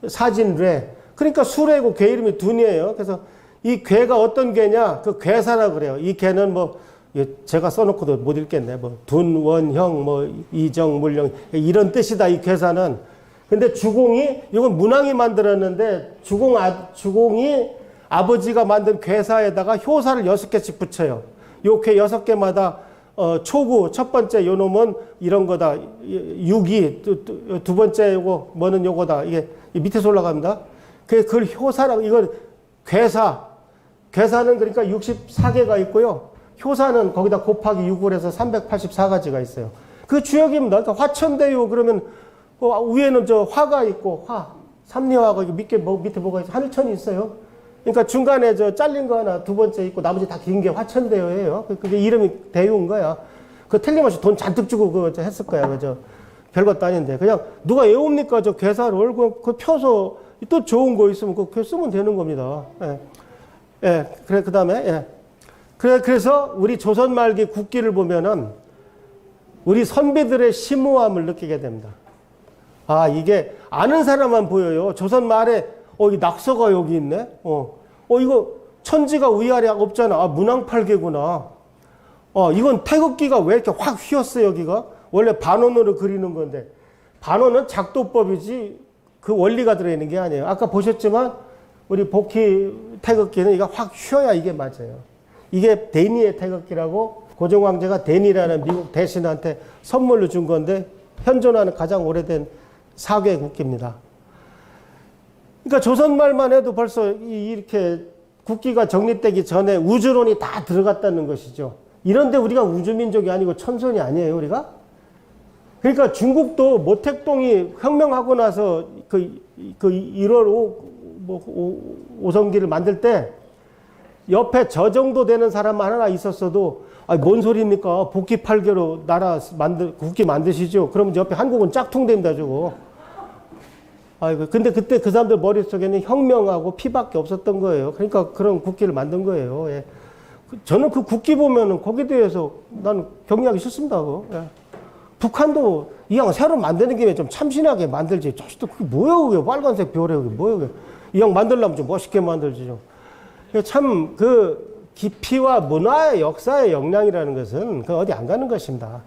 Speaker 1: 사진래. 그러니까 수래고 괴 이름이 둔이에요. 그래서 이 괴가 어떤 괴냐? 그 괴사라고 그래요. 이 괴는 뭐 제가 써놓고도 못 읽겠네. 뭐 둔, 원, 형, 뭐 이정, 물령 이런 뜻이다. 이 괴사는. 근데 주공이 이건 문왕이 만들었는데 주공이 아버지가 만든 괴사에다가 효사를 6개씩 붙여요. 요 괴 6개마다 초구 첫 번째 요 놈은 이런 거다. 유기 두 번째 요거 뭐는 요거다. 이게 밑에서 올라갑니다. 그걸 효사라고 이건 괴사는 그러니까 64개가 있고요. 효사는 거기다 곱하기 6을 해서 384가지가 있어요. 그 주역입니다. 그러니까 화천대유 그러면 위에는 저 화가 있고 삼리화가 밑에 뭐가 있어? 하늘천이 있어요. 그러니까 중간에 저 잘린 거 하나 두 번째 있고 나머지 다 긴 게 화천대유예요. 그게 이름이 대유인 거야. 그 틀림없이 돈 잔뜩 주고 그거 했을 거야. 그죠? 별것도 아닌데 그냥 누가 외웁니까? 저 괴사를 그 펴서 또 좋은 거 있으면 그거 쓰면 되는 겁니다. 예. 그래 그다음에 예. 그래서 우리 조선 말기 국기를 보면은 우리 선비들의 심오함을 느끼게 됩니다. 이게 아는 사람만 보여요. 조선 말에 이 낙서가 여기 있네. 이거 천지가 위아래 없잖아. 문왕팔계구나. 이건 태극기가 왜 이렇게 확 휘었어 여기가? 원래 반원으로 그리는 건데 반원은 작도법이지 그 원리가 들어있는 게 아니에요. 아까 보셨지만 우리 복희 태극기는 이거 확 휘어야 이게 맞아요. 이게 데니의 태극기라고 고종황제가 데니라는 미국 대신한테 선물로 준 건데 현존하는 가장 오래된 사괴 국기입니다. 그러니까 조선말만 해도 벌써 이렇게 국기가 정립되기 전에 우주론이 다 들어갔다는 것이죠. 이런데 우리가 우주민족이 아니고 천손이 아니에요, 우리가? 그러니까 중국도 모택동이 혁명하고 나서 그 1월 5성기를 만들 때 옆에 저 정도 되는 사람만 하나 있었어도 뭔 소리입니까? 복귀 8개로 국기 만드시죠. 그러면 옆에 한국은 짝퉁됩니다, 저거. 근데 그때 그 사람들 머릿속에는 혁명하고 피밖에 없었던 거예요. 그러니까 그런 국기를 만든 거예요. 예. 저는 그 국기 보면은 거기에 대해서 나는 격려하기 싫습니다. 예. 북한도 이왕 새로 만드는 김에 좀 참신하게 만들지. 저도 그게 뭐예요, 그게? 빨간색 별에 그게 뭐예요, 그게? 이왕 만들려면 좀 멋있게 만들지 좀. 참 그 깊이와 문화의 역사의 역량이라는 것은 그 어디 안 가는 것입니다.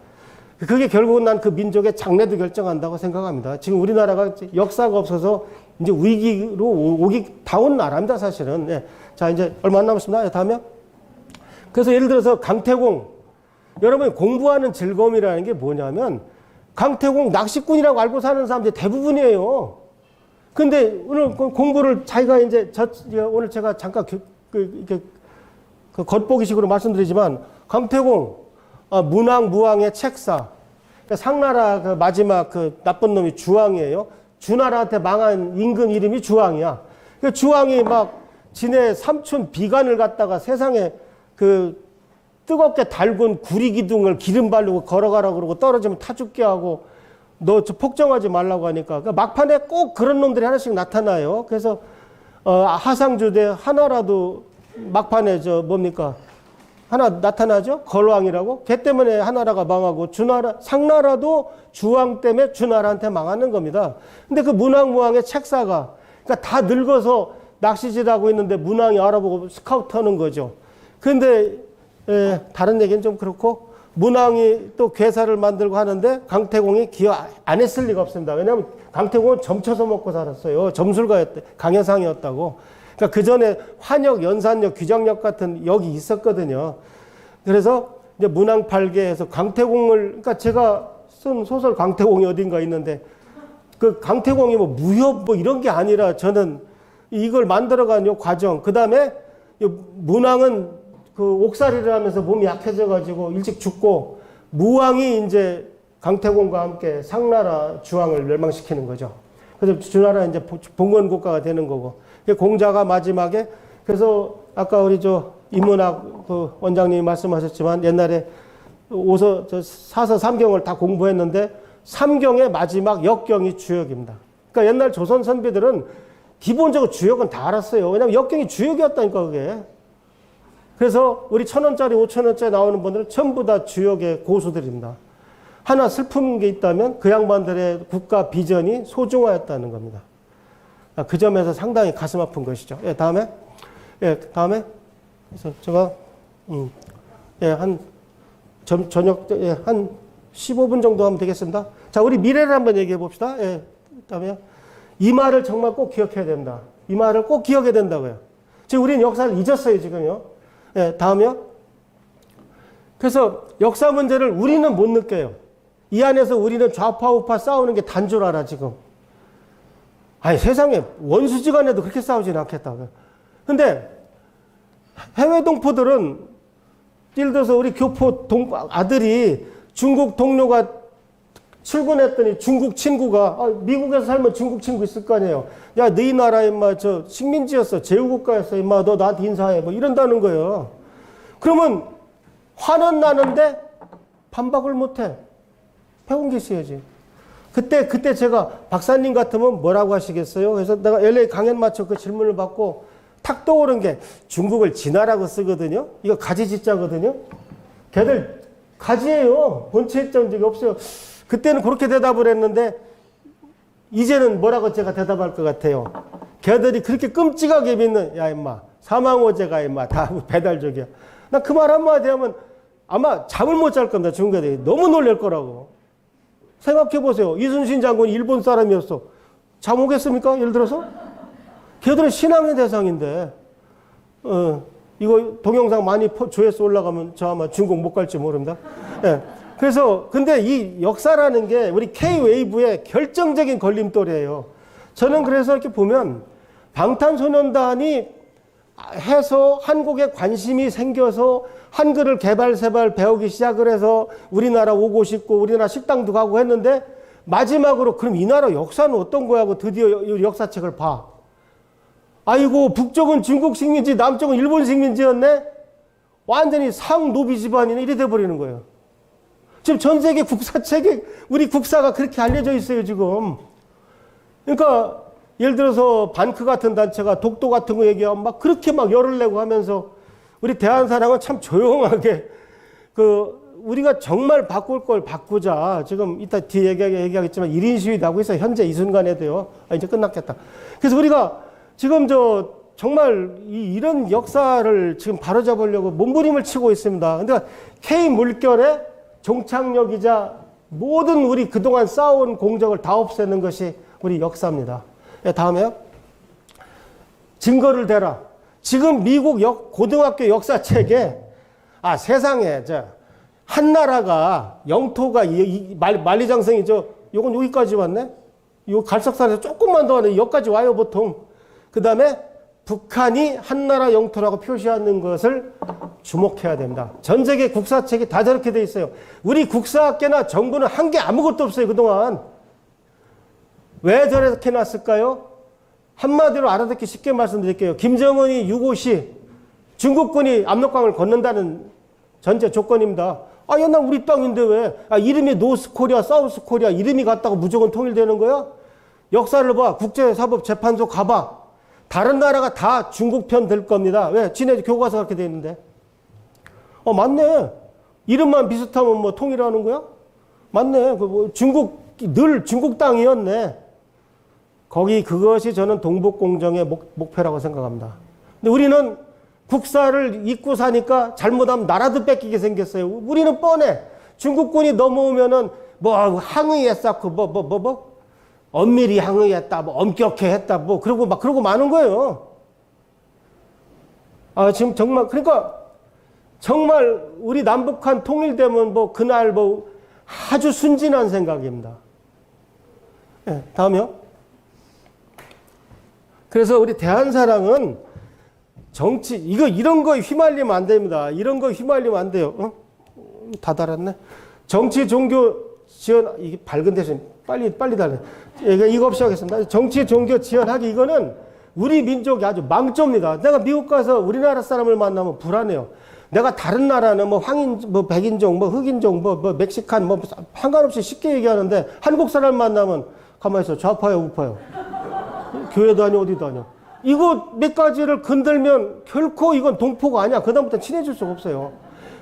Speaker 1: 그게 결국은 난 그 민족의 장래도 결정한다고 생각합니다. 지금 우리나라가 역사가 없어서 이제 위기로 오기 다 온 나라입니다, 사실은. 예. 자, 이제 얼마 안 남았습니다. 다음에. 그래서 예를 들어서 강태공 여러분 공부하는 즐거움이라는 게 뭐냐면 강태공 낚시꾼이라고 알고 사는 사람들이 대부분이에요. 근데 오늘 공부를 자기가 이제 오늘 제가 잠깐 이렇게 겉보기식으로 말씀드리지만 강태공 문왕 무왕의 책사 상나라 그 마지막 그 나쁜 놈이 주왕이에요. 주나라한테 망한 임금 이름이 주왕이야. 그 주왕이 막 지네 삼촌 비간을 갖다가 세상에 그 뜨겁게 달군 구리기둥을 기름 바르고 걸어가라고 그러고 떨어지면 타 죽게 하고 너 저 폭정하지 말라고 하니까 그 막판에 꼭 그런 놈들이 하나씩 나타나요. 그래서 하상주대 하나라도 막판에 저 뭡니까 하나 나타나죠. 걸왕이라고. 걔 때문에 하나라가 망하고 상나라도 주왕 때문에 주나라한테 망하는 겁니다. 근데 그 문왕무왕의 책사가 그러니까 다 늙어서 낚시질하고 있는데 문왕이 알아보고 스카우트하는 거죠. 그런데 다른 얘기는 좀 그렇고 문왕이 또 괴사를 만들고 하는데 강태공이 기여 안 했을 리가 없습니다. 왜냐하면 강태공은 점쳐서 먹고 살았어요. 점술가였대. 강여상이었다고. 그러니까 그 전에 환역, 연산역, 귀정역 같은 역이 있었거든요. 그래서 이제 문왕팔계에서 강태공을 그러니까 제가 쓴 소설 강태공이 어딘가 있는데 그 강태공이 뭐 무협 뭐 이런 게 아니라 저는 이걸 만들어간 요 과정 그 다음에 문왕은 그 옥살이를 하면서 몸이 약해져가지고 일찍 죽고 무왕이 이제 강태공과 함께 상나라 주왕을 멸망시키는 거죠. 그래서 주나라 이제 봉건 국가가 되는 거고 공자가 마지막에 그래서 아까 우리 저 인문학 그 원장님이 말씀하셨지만 옛날에 사서 삼경을 다 공부했는데 삼경의 마지막 역경이 주역입니다. 그러니까 옛날 조선 선비들은 기본적으로 주역은 다 알았어요. 왜냐하면 역경이 주역이었다니까 그게. 그래서 우리 1,000원짜리 5,000원짜리 나오는 분들은 전부 다 주역의 고수들입니다. 하나 슬픈 게 있다면 그 양반들의 국가 비전이 소중하였다는 겁니다. 그 점에서 상당히 가슴 아픈 것이죠. 다음에. 그래서 제가, 한, 저녁, 한 15분 정도 하면 되겠습니다. 자, 우리 미래를 한번 얘기해 봅시다. 다음에. 이 말을 정말 꼭 기억해야 됩니다. 이 말을 꼭 기억해야 된다고요. 지금 우리는 역사를 잊었어요, 지금요. 다음이요. 그래서 역사 문제를 우리는 못 느껴요. 이 안에서 우리는 좌파 우파 싸우는 게 단 줄 알아 지금. 아니 세상에 원수지간에도 그렇게 싸우지는 않겠다고요. 근데 해외 동포들은 예를 들어서 우리 교포 아들이 중국 동료가 출근했더니 중국 친구가 미국에서 살면 중국 친구 있을 거 아니에요. 야, 너희 나라 임마 저 식민지였어. 제후국가였어. 임마 너 나한테 인사해. 뭐 이런다는 거예요. 그러면 화는 나는데 반박을 못 해. 배운 게 있어야지. 그때 제가 박사님 같으면 뭐라고 하시겠어요? 그래서 내가 LA 강연 마쳐 그 질문을 받고 탁 떠오른 게 중국을 진화라고 쓰거든요. 이거 가지지자거든요. 걔들 가지예요. 본체 입장 적이 없어요. 그때는 그렇게 대답을 했는데 이제는 뭐라고 제가 대답할 것 같아요. 걔들이 그렇게 끔찍하게 믿는 야 임마 사망오제가 임마 다 배달족이야. 나 그 말 한마디 하면 아마 잠을 못 잘 겁니다. 중국애들이 너무 놀랄 거라고. 생각해 보세요. 이순신 장군이 일본 사람이었어. 잠 오겠습니까? 예를 들어서? 걔들은 신앙의 대상인데 이거 동영상 많이 조회수 올라가면 저 아마 중국 못 갈지 모릅니다. 그래서 근데 이 역사라는 게 우리 K-웨이브의 결정적인 걸림돌이에요. 저는 그래서 이렇게 보면 방탄소년단이 해서 한국에 관심이 생겨서 한글을 개발세발 배우기 시작을 해서 우리나라 오고 싶고 우리나라 식당도 가고 했는데 마지막으로 그럼 이 나라 역사는 어떤 거야 하고 드디어 역사책을 봐. 아이고 북쪽은 중국 식민지 남쪽은 일본 식민지였네. 완전히 상노비 집안이네 이래 돼버리는 거예요. 지금 전 세계 국사책에 우리 국사가 그렇게 알려져 있어요, 지금. 그러니까, 예를 들어서, 반크 같은 단체가 독도 같은 거 얘기하면 막 그렇게 막 열을 내고 하면서, 우리 대한사랑은 참 조용하게, 우리가 정말 바꿀 걸 바꾸자. 지금 이따 뒤에 얘기하겠지만 1인 시위도 하고 있어요. 현재 이 순간에도요. 이제 끝났겠다. 그래서 우리가 지금 정말 이런 역사를 지금 바로잡으려고 몸부림을 치고 있습니다. 근데 K물결에 종착역이자 모든 우리 그동안 쌓아온 공적을 다 없애는 것이 우리 역사입니다. 다음에요. 증거를 대라. 지금 미국 고등학교 역사책에 세상에 한 나라가 영토가 만리장성이죠. 요건 여기까지 왔네. 요 갈석산에서 조금만 더 하네. 여기까지 와요 보통. 그 다음에 북한이 한 나라 영토라고 표시하는 것을 주목해야 됩니다. 전 세계 국사책이 다 저렇게 돼 있어요. 우리 국사학계나 정부는 한 게 아무것도 없어요 그동안. 왜 저렇게 놨을까요? 한마디로 알아듣기 쉽게 말씀드릴게요. 김정은이 6.5시 중국군이 압록강을 건넌다는 전제 조건입니다. 아, 옛날 우리 땅인데 왜? 아, 이름이 노스코리아, 사우스코리아 이름이 같다고 무조건 통일되는 거야? 역사를 봐. 국제사법재판소 가봐. 다른 나라가 다 중국 편 될 겁니다. 왜? 지네 교과서 그렇게 돼 있는데. 맞네. 이름만 비슷하면 뭐 통일하는 거야? 맞네. 늘 중국 땅이었네. 그것이 저는 동북공정의 목표라고 생각합니다. 근데 우리는 국사를 잊고 사니까 잘못하면 나라도 뺏기게 생겼어요. 우리는 뻔해. 중국군이 넘어오면은 항의했었고 엄밀히 항의했다, 엄격해 했다, 그러고 마는 거예요. 지금 정말 우리 남북한 통일되면 그날 아주 순진한 생각입니다. 네, 다음이요. 그래서 우리 대한사랑은 정치, 이런 거 휘말리면 안 됩니다. 이런 거 휘말리면 안 돼요. 다 달았네. 정치, 종교, 지원, 이게 밝은 대신 빨리 달래. 이거 없이 하겠습니다. 정치, 종교, 지원하기, 이거는 우리 민족이 아주 망조입니다. 내가 미국 가서 우리나라 사람을 만나면 불안해요. 내가 다른 나라는 황인, 백인종, 흑인종, 멕시칸, 상관없이 쉽게 얘기하는데 한국 사람 만나면 가만히 있어. 좌파요, 우파요. 교회도 아니고 어디도 아니고. 이거 몇 가지를 건들면 결코 이건 동포가 아니야. 그다음부터 친해질 수가 없어요.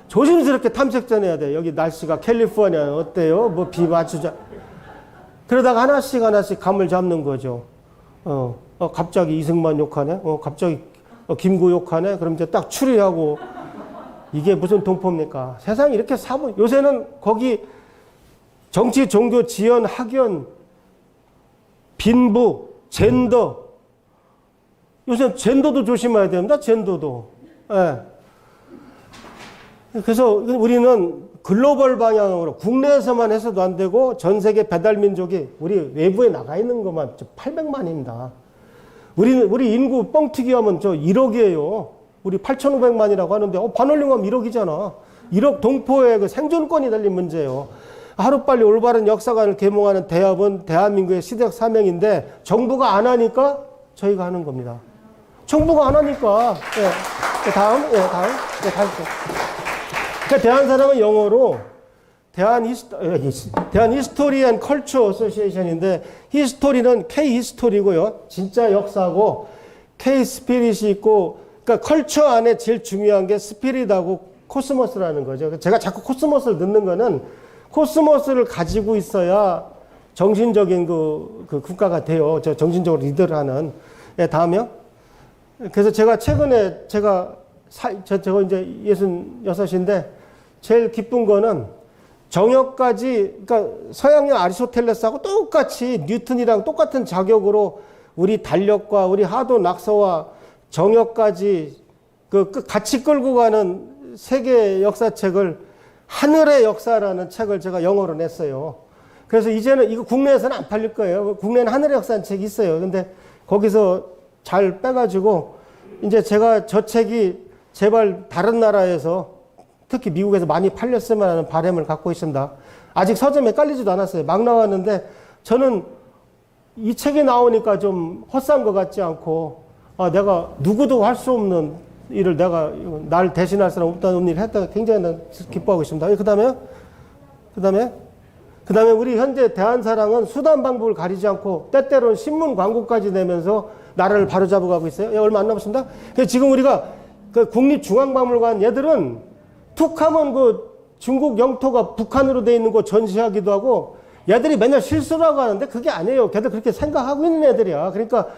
Speaker 1: 조심스럽게 탐색전 해야 돼. 여기 날씨가 캘리포니아 어때요? 비 맞추자. 그러다가 하나씩 감을 잡는 거죠. 갑자기 이승만 욕하네? 갑자기 김구 욕하네? 그럼 이제 딱 추리하고 이게 무슨 동포입니까? 세상이 이렇게 요새는 거기 정치, 종교, 지연, 학연, 빈부, 젠더. 요새 젠더도 조심해야 됩니다. 젠더도. 예. 그래서 우리는 글로벌 방향으로 국내에서만 해서도 안 되고 전 세계 배달 민족이 우리 외부에 나가 있는 것만 800만입니다. 우리 인구 뻥튀기 하면 1억이에요. 우리 8,500만이라고 하는데 반올림하면 1억이잖아. 1억 동포의 그 생존권이 달린 문제예요. 하루빨리 올바른 역사관을 계몽하는 대업은 대한민국의 시대적 사명인데 정부가 안 하니까 저희가 하는 겁니다. 정부가 안 하니까. 다음. 그러니까 대한사랑은 영어로 대한 히스토리 앤 컬처 어소시에이션인데 히스토리는 K 히스토리고요. 진짜 역사고 K 스피릿이 있고 그러니까 컬처 안에 제일 중요한 게 스피릿하고 코스모스라는 거죠. 제가 자꾸 코스모스를 넣는 거는 코스모스를 가지고 있어야 정신적인 그 국가가 돼요. 정신적으로 리더를 하는. 다음이요. 그래서 제가 최근에 제가 이제 66인데 제일 기쁜 거는 정역까지, 그러니까 서양의 아리스토텔레스하고 똑같이 뉴턴이랑 똑같은 자격으로 우리 달력과 우리 하도 낙서와 정역까지 같이 끌고 가는 세계 역사책을 하늘의 역사라는 책을 제가 영어로 냈어요. 그래서 이제는 이거 국내에서는 안 팔릴 거예요. 국내에는 하늘의 역사라는 책이 있어요. 근데 거기서 잘 빼가지고 이제 제가 저 책이 제발 다른 나라에서 특히 미국에서 많이 팔렸으면 하는 바람을 갖고 있습니다. 아직 서점에 깔리지도 않았어요. 막 나왔는데 저는 이 책이 나오니까 좀 헛산 것 같지 않고 내가 누구도 할 수 없는 일을 내가 날 대신할 사람 없다는 일을 했다가 굉장히 기뻐하고 있습니다. 그 다음에 우리 현재 대한사랑은 수단 방법을 가리지 않고 때때로는 신문 광고까지 내면서 나라를 바로잡아가고 있어요. 얼마 안 남았습니다. 그래서 지금 우리가 그 국립중앙박물관 얘들은 툭 하면 중국 영토가 북한으로 돼 있는 거 전시하기도 하고 얘들이 맨날 실수라고 하는데 그게 아니에요. 걔들 그렇게 생각하고 있는 애들이야. 그러니까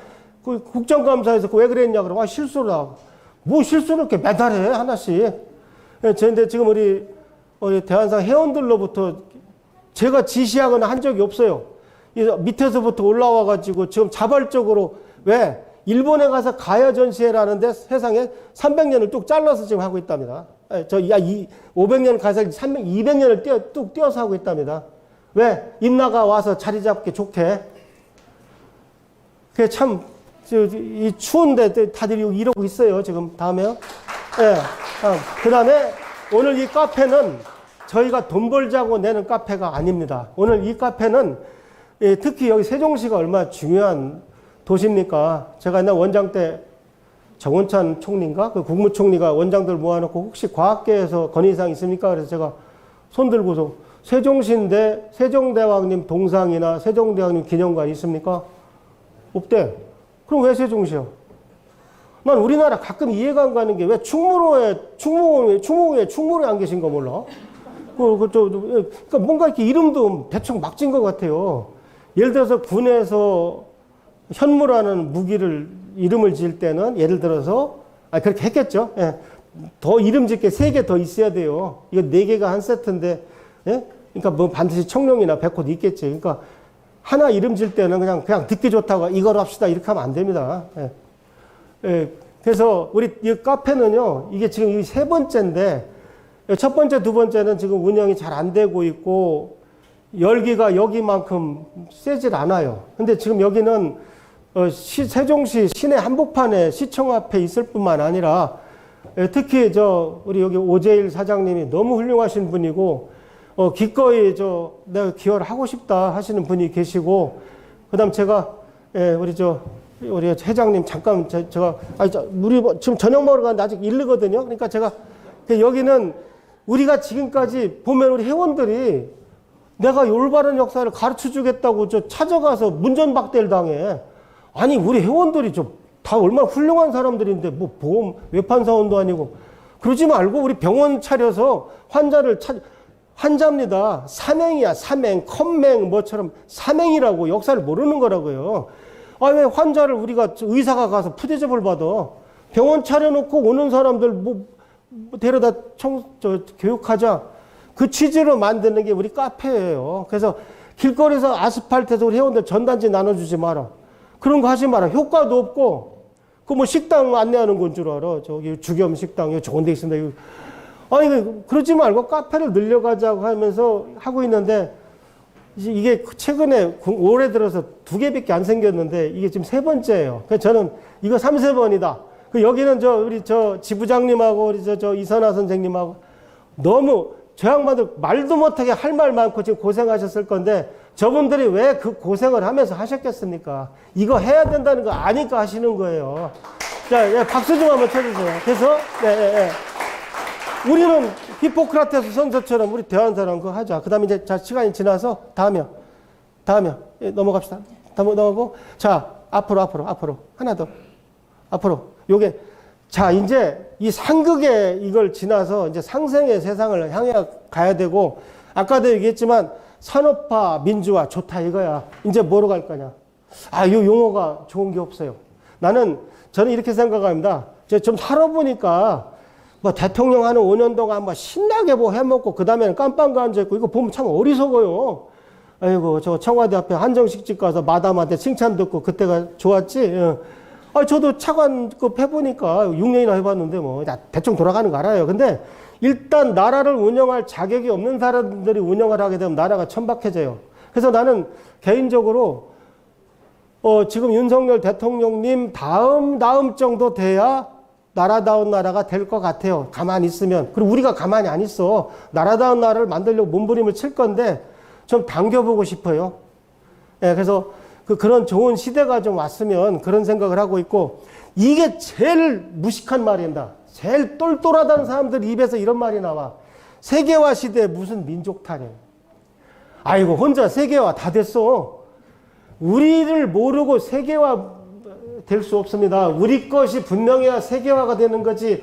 Speaker 1: 국정감사에서 왜 그랬냐 그러고 실수라. 뭐 실수를 이렇게 매달 해 하나씩. 그런데 지금 우리 대한상 회원들로부터 제가 지시하거나 한 적이 없어요. 밑에서부터 올라와가지고 지금 자발적으로 왜 일본에 가서 가야 전시회라는데 세상에 300년을 뚝 잘라서 지금 하고 있답니다. 이 500년 가서 300, 200년을 뚝 띄어서 하고 있답니다. 왜? 임나가 와서 자리 잡기 좋게. 그게 참, 이 추운데 다들 이러고 있어요. 지금 다음에요. 예. 그 다음에 오늘 이 카페는 저희가 돈 벌자고 내는 카페가 아닙니다. 오늘 이 카페는 특히 여기 세종시가 얼마나 중요한 도시입니까? 제가 옛날 원장 때 정원찬 총리인가? 그 국무총리가 원장들 모아놓고 혹시 과학계에서 건의사항 있습니까? 그래서 제가 손 들고서 세종시인데 세종대왕님 동상이나 세종대왕님 기념관 있습니까? 없대. 그럼 왜 세종시야? 난 우리나라 가끔 이해가 안 가는 게 왜 충무로에 안 계신 거 몰라? 그러니까 뭔가 이렇게 이름도 대충 막 진 것 같아요. 예를 들어서 군에서 현무라는 무기를 이름을 지을 때는 예를 들어서 그렇게 했겠죠. 예. 더 이름 짓게 3개 더 있어야 돼요. 이거 4개가 한 세트인데, 예? 그러니까 뭐 반드시 청룡이나 백호도 있겠지. 그러니까 하나 이름 질 때는 그냥 듣기 좋다고 이걸 합시다 이렇게 하면 안 됩니다. 예. 예. 그래서 우리 이 카페는요, 이게 지금 이 3번째인데 첫 번째, 두 번째는 지금 운영이 잘 안 되고 있고 열기가 여기만큼 세질 않아요. 근데 지금 여기는 세종시 시내 한복판에 시청 앞에 있을 뿐만 아니라 특히 우리 여기 오재일 사장님이 너무 훌륭하신 분이고 기꺼이 내가 기여를 하고 싶다 하시는 분이 계시고 그다음 제가 우리 회장님 잠깐 제가 우리 지금 저녁 먹으러 가는데 아직 이르거든요. 그러니까 제가 여기는 우리가 지금까지 보면 우리 회원들이 내가 올바른 역사를 가르쳐 주겠다고 찾아가서 문전박대를 당해. 아니 우리 회원들이 다 얼마나 훌륭한 사람들인데 뭐 보험 외판사원도 아니고 그러지 말고 우리 병원 차려서 환자입니다. 삼행이야 삼행 컴맹 뭐처럼 삼행이라고 역사를 모르는 거라고요. 왜 환자를 우리가 의사가 가서 푸대접을 받아. 병원 차려놓고 오는 사람들 뭐 데려다 교육하자. 그 취지로 만드는 게 우리 카페예요. 그래서 길거리에서 아스팔트에서 우리 회원들 전단지 나눠주지 마라. 그런 거 하지 마라. 효과도 없고. 그 뭐 식당 안내하는 건 줄 알아. 저기 주겸 식당, 여기 좋은 데 있습니다. 아니, 그러지 말고 카페를 늘려가자고 하면서 하고 있는데, 이게 최근에 올해 들어서 2개밖에 안 생겼는데, 이게 지금 3번째예요. 그래서 저는 이거 3, 4번이다. 여기는 우리 지부장님하고 우리 이선아 선생님하고 너무 저 양반들 말도 못하게 할 말 많고 지금 고생하셨을 건데 저분들이 왜 그 고생을 하면서 하셨겠습니까? 이거 해야 된다는 거 아니까 하시는 거예요. 자, 예, 박수 좀 한번 쳐주세요. 그래서, 우리는 히포크라테스 선서처럼 우리 대한사랑 그거 하자. 그 다음에 이제 시간이 지나서 다음이요. 예, 넘어갑시다. 넘어가고. 자, 앞으로. 하나 더. 앞으로. 요게. 자, 이제 이 상극의 이걸 지나서 이제 상생의 세상을 향해 가야 되고, 아까도 얘기했지만 산업화, 민주화 좋다 이거야. 이제 뭐로 갈 거냐. 이 용어가 좋은 게 없어요. 저는 이렇게 생각합니다. 좀 살아보니까 뭐 대통령 하는 5년 동안 뭐 신나게 뭐 해먹고 그 다음에는 깜빵가 앉아있고 이거 보면 참 어리석어요. 아이고, 청와대 앞에 한정식 집 가서 마담한테 칭찬 듣고 그때가 좋았지. 저도 차관급 해보니까 6년이나 해봤는데 뭐 대충 돌아가는 거 알아요. 근데 일단 나라를 운영할 자격이 없는 사람들이 운영을 하게 되면 나라가 천박해져요. 그래서 나는 개인적으로 지금 윤석열 대통령님 다음 정도 돼야 나라다운 나라가 될 것 같아요. 가만히 있으면. 그리고 우리가 가만히 안 있어. 나라다운 나라를 만들려고 몸부림을 칠 건데 좀 당겨보고 싶어요. 예, 그래서 그런 좋은 시대가 좀 왔으면 그런 생각을 하고 있고 이게 제일 무식한 말입니다. 제일 똘똘하다는 사람들 입에서 이런 말이 나와. 세계화 시대에 무슨 민족 타령. 아이고 혼자 세계화 다 됐어. 우리를 모르고 세계화 될 수 없습니다. 우리 것이 분명해야 세계화가 되는 거지.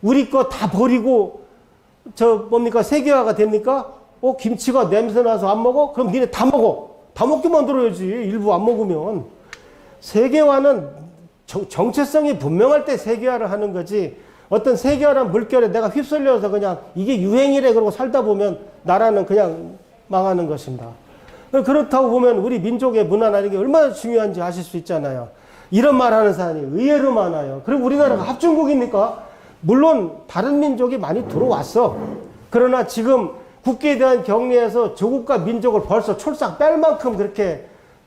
Speaker 1: 우리 거 다 버리고 세계화가 됩니까? 김치가 냄새 나서 안 먹어? 그럼 니네 다 먹어. 다 먹게 만들어야지. 일부 안 먹으면. 세계화는 정체성이 분명할 때 세계화를 하는 거지. 어떤 세계화란 물결에 내가 휩쓸려서 그냥 이게 유행이래 그러고 살다 보면 나라는 그냥 망하는 것입니다. 그렇다고 보면 우리 민족의 문화라는 게 얼마나 중요한지 아실 수 있잖아요. 이런 말 하는 사람이 의외로 많아요. 그리고 우리나라가 합중국입니까? 물론 다른 민족이 많이 들어왔어. 그러나 지금 국기에 대한 경례에서 조국과 민족을 벌써 촐싹 뺄 만큼 그렇게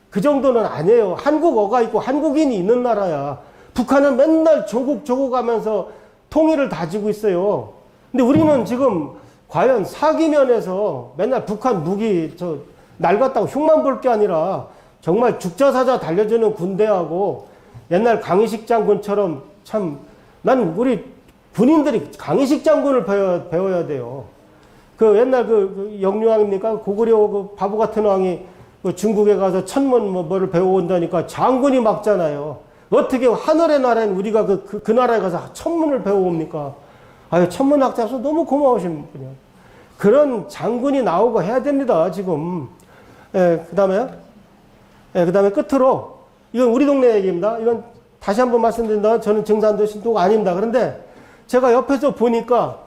Speaker 1: 그 정도는 아니에요. 한국어가 있고 한국인이 있는 나라야. 북한은 맨날 조국 하면서 통일을 다지고 있어요. 근데 우리는 지금 과연 사기면에서 맨날 북한 무기 낡았다고 흉만 볼 게 아니라 정말 죽자사자 달려주는 군대하고 옛날 강희식 장군처럼 참 난 우리 군인들이 강희식 장군을 배워야 돼요. 그 옛날 그 영유왕입니까? 고구려 그 바보 같은 왕이 그 중국에 가서 천문 뭐를 배워온다니까 장군이 막잖아요. 어떻게 하늘의 나라인 우리가 그 나라에 가서 천문을 배워옵니까? 아유, 천문학자로서 너무 고마우신 분이요. 그런 장군이 나오고 해야 됩니다, 지금. 그 다음에 끝으로, 이건 우리 동네 얘기입니다. 이건 다시 한번 말씀드린다. 저는 증산도 신도가 아닙니다. 그런데 제가 옆에서 보니까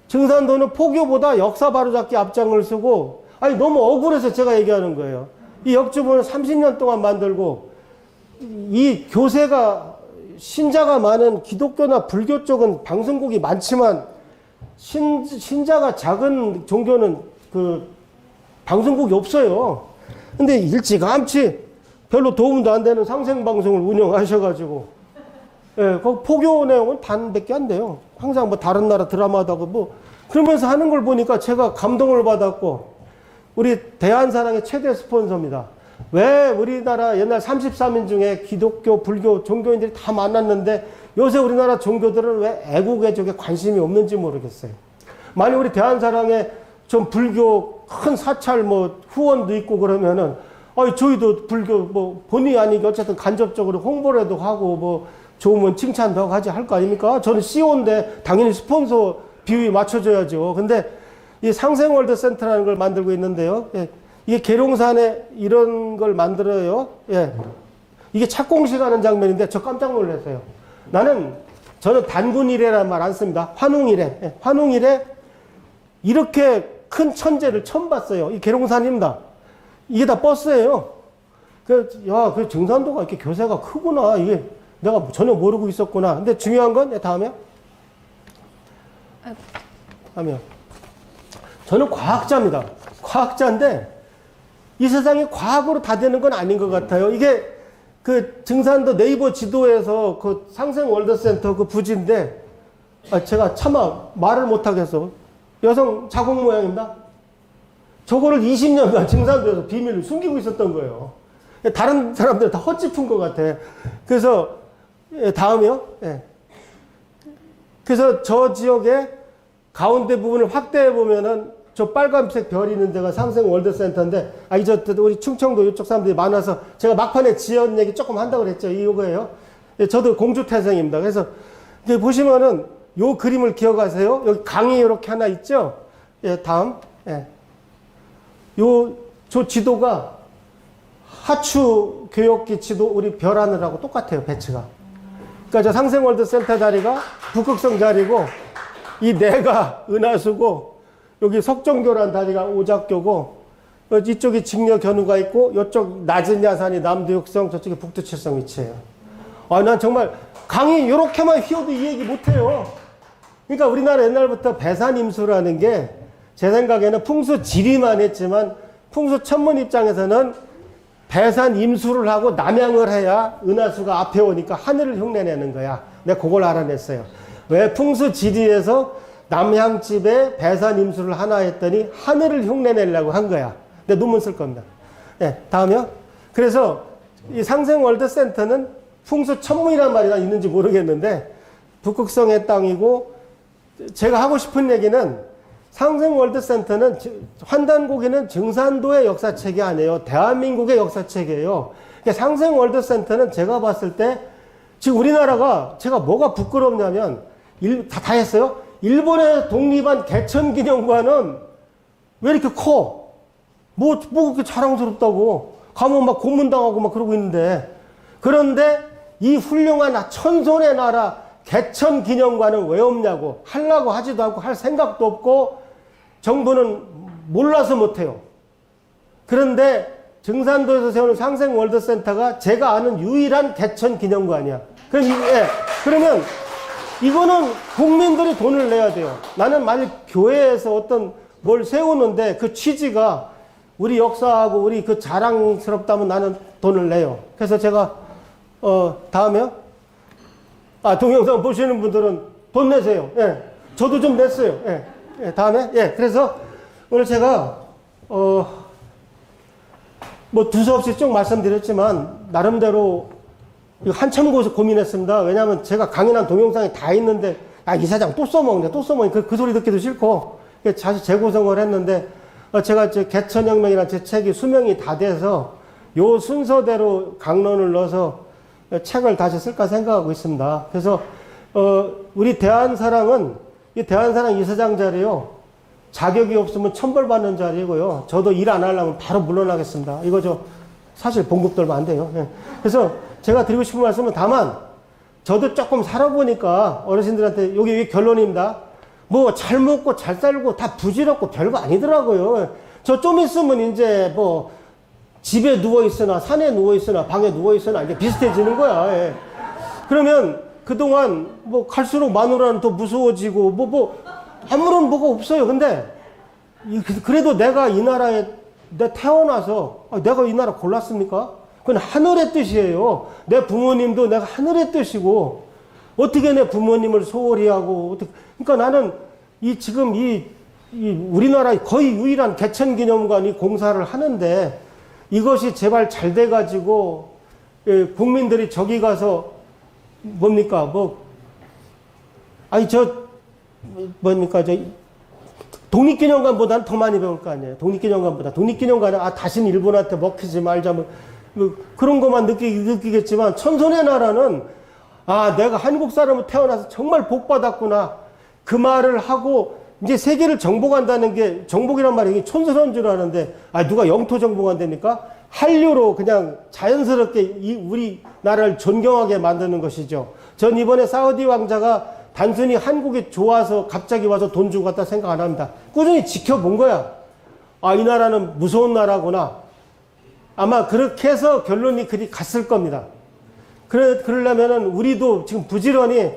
Speaker 1: 증산도는 포교보다 역사 바로잡기 앞장을 쓰고, 아니, 너무 억울해서 제가 얘기하는 거예요. 이 역주부는 30년 동안 만들고, 이 교세가, 신자가 많은 기독교나 불교 쪽은 방송국이 많지만, 신자가 작은 종교는 그 방송국이 없어요. 근데 일찌감치 별로 도움도 안 되는 상생방송을 운영하셔가지고, 예, 그 포교 내용은 반밖에 안 돼요. 항상 뭐 다른 나라 드라마다고 뭐, 그러면서 하는 걸 보니까 제가 감동을 받았고, 우리 대한사랑의 최대 스폰서입니다. 왜 우리나라 옛날 33인 중에 기독교, 불교, 종교인들이 다 만났는데 요새 우리나라 종교들은 왜 애국의 쪽에 관심이 없는지 모르겠어요. 만약 우리 대한사랑에 좀 불교 큰 사찰 뭐 후원도 있고 그러면은 저희도 불교 뭐 본의 아니게 어쨌든 간접적으로 홍보라도 하고 뭐 좋으면 칭찬도 하고 하지 할 거 아닙니까? 저는 CEO인데 당연히 스폰서 비율이 맞춰줘야죠. 근데 이 상생월드센터라는 걸 만들고 있는데요. 예. 이게 계룡산에 이런 걸 만들어요. 예. 이게 착공식하는 장면인데 저 깜짝 놀랐어요. 저는 단군이래라는 말 안 씁니다. 환웅이래. 예. 환웅이래 이렇게 큰 천재를 처음 봤어요. 이 계룡산입니다. 이게 다 버스예요. 그 증산도가 이렇게 교세가 크구나. 이게 내가 전혀 모르고 있었구나. 근데 중요한 건, 다음이요. 저는 과학자입니다. 과학자인데, 이 세상이 과학으로 다 되는 건 아닌 것 같아요. 이게 그 증산도 네이버 지도에서 그 상생월드센터 그 부지인데, 제가 차마 말을 못하겠어. 여성 자궁 모양입니다. 저거를 20년간 증산도에서 비밀을 숨기고 있었던 거예요. 다른 사람들 다 헛짚은 것 같아. 그래서, 다음이요. 예. 그래서 저 지역에 가운데 부분을 확대해 보면은 저 빨간색 별이 있는 데가 상생월드센터인데, 우리 충청도 이쪽 사람들이 많아서 제가 막판에 지연 얘기 조금 한다고 그랬죠. 이거예요. 예, 저도 공주태생입니다. 그래서 이제 보시면은 요 그림을 기억하세요. 여기 강이 이렇게 하나 있죠. 예, 다음. 예. 저 지도가 하추 교역기 지도 우리 별하늘하고 똑같아요. 배치가. 그러니까 저 상생월드센터 자리가 북극성 자리고, 이 내가 은하수고, 여기 석정교란 다리가 오작교고, 이쪽이 직녀견우가 있고, 이쪽 낮은 야산이 남두육성, 저쪽이 북두칠성 위치예요. 난 정말 강이 이렇게만 휘어도 이 얘기 못해요. 그러니까 우리나라 옛날부터 배산임수라는 게 제 생각에는 풍수 지리만 했지만 풍수 천문 입장에서는 배산임수를 하고 남양을 해야 은하수가 앞에 오니까 하늘을 흉내내는 거야. 내가 그걸 알아냈어요. 왜 풍수 지리에서 남향집에 배산임수를 하나 했더니 하늘을 흉내내려고 한 거야. 내 논문 쓸 겁니다. 네, 다음이요. 그래서 이 상생월드센터는 풍수 천문이란 말이 다 있는지 모르겠는데 북극성의 땅이고, 제가 하고 싶은 얘기는 상생월드센터는 환단고기는 증산도의 역사책이 아니에요. 대한민국의 역사책이에요. 상생월드센터는 제가 봤을 때 지금 우리나라가 제가 뭐가 부끄럽냐면 다 했어요. 일본의 독립한 개천기념관은 왜 이렇게 커? 뭐 그렇게 자랑스럽다고. 가면 막 고문당하고 막 그러고 있는데. 그런데 이 훌륭한 천손의 나라 개천기념관은 왜 없냐고. 하려고 하지도 않고 할 생각도 없고 정부는 몰라서 못해요. 그런데 증산도에서 세우는 상생월드센터가 제가 아는 유일한 개천기념관이야. 그러면 이거는 국민들이 돈을 내야 돼요. 나는 만약 교회에서 어떤 뭘 세우는데 그 취지가 우리 역사하고 우리 그 자랑스럽다면 나는 돈을 내요. 그래서 제가 다음에요. 동영상 보시는 분들은 돈 내세요. 예. 저도 좀 냈어요. 예. 예. 다음에 그래서 오늘 제가 뭐 두서없이 쭉 말씀드렸지만 나름대로 한참 고민했습니다. 왜냐하면 제가 강연한 동영상이 다 있는데 이사장 또 써먹네 또 써먹네 그 소리 듣기도 싫고 다시 재구성을 했는데 제가 개천혁명이라는 제 책이 수명이 다 돼서 요 순서대로 강론을 넣어서 책을 다시 쓸까 생각하고 있습니다. 그래서 우리 대한사랑은 이 대한사랑 이사장 자리요 자격이 없으면 천벌받는 자리고요. 저도 일 안 하려면 바로 물러나겠습니다. 이거 사실 봉급 들면 안 돼요. 예. 그래서 제가 드리고 싶은 말씀은 다만 저도 조금 살아보니까 어르신들한테 여기 결론입니다. 뭐 잘 먹고 잘 살고 다 부질없고 별거 아니더라고요. 저 좀 있으면 이제 뭐 집에 누워있으나 산에 누워있으나 방에 누워있으나 이제 비슷해지는 거야. 예. 그러면 그동안 뭐 갈수록 마누라는 더 무서워지고 뭐 아무런 뭐가 없어요. 근데 그래도 내가 이 나라에 태어나서 내가 이 나라 골랐습니까? 그건 하늘의 뜻이에요. 내 부모님도 내가 하늘의 뜻이고 어떻게 내 부모님을 소홀히 하고 그러니까 나는 지금 우리나라 거의 유일한 개천기념관 이 공사를 하는데 이것이 제발 잘 돼가지고 국민들이 저기 가서 뭡니까 독립기념관보다는 더 많이 배울 거 아니에요. 독립기념관은 다시는 일본한테 먹히지 말자 뭐 그런 것만 느끼겠지만 천손의 나라는 내가 한국 사람으로 태어나서 정말 복 받았구나 그 말을 하고 이제 세계를 정복한다는 게 정복이란 말이 촌스러운 줄 아는데 누가 영토 정복한다니까 한류로 그냥 자연스럽게 우리나라를 존경하게 만드는 것이죠. 전 이번에 사우디 왕자가 단순히 한국이 좋아서 갑자기 와서 돈 주고 갔다 생각 안 합니다. 꾸준히 지켜본 거야. 이 나라는 무서운 나라구나. 아마 그렇게 해서 결론이 그리 갔을 겁니다. 그러려면은 우리도 지금 부지런히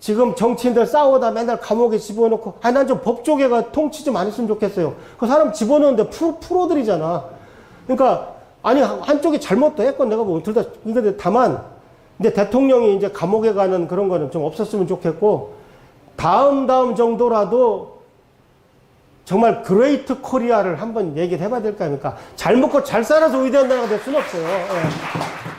Speaker 1: 지금 정치인들 싸우다 맨날 감옥에 집어넣고 난 좀 법조계가 통치 좀 안 했으면 좋겠어요. 그 사람 집어넣는데 프로들이잖아. 그러니까 한쪽이 잘못도 했건 내가 뭐 둘 다 근데 다만 근데 대통령이 이제 감옥에 가는 그런 거는 좀 없었으면 좋겠고 다음 정도라도 정말 그레이트 코리아를 한번 얘기를 해봐야 될 거 아닙니까? 잘 먹고 잘 살아서 위대한 나라가 될 수는 없어요. 예.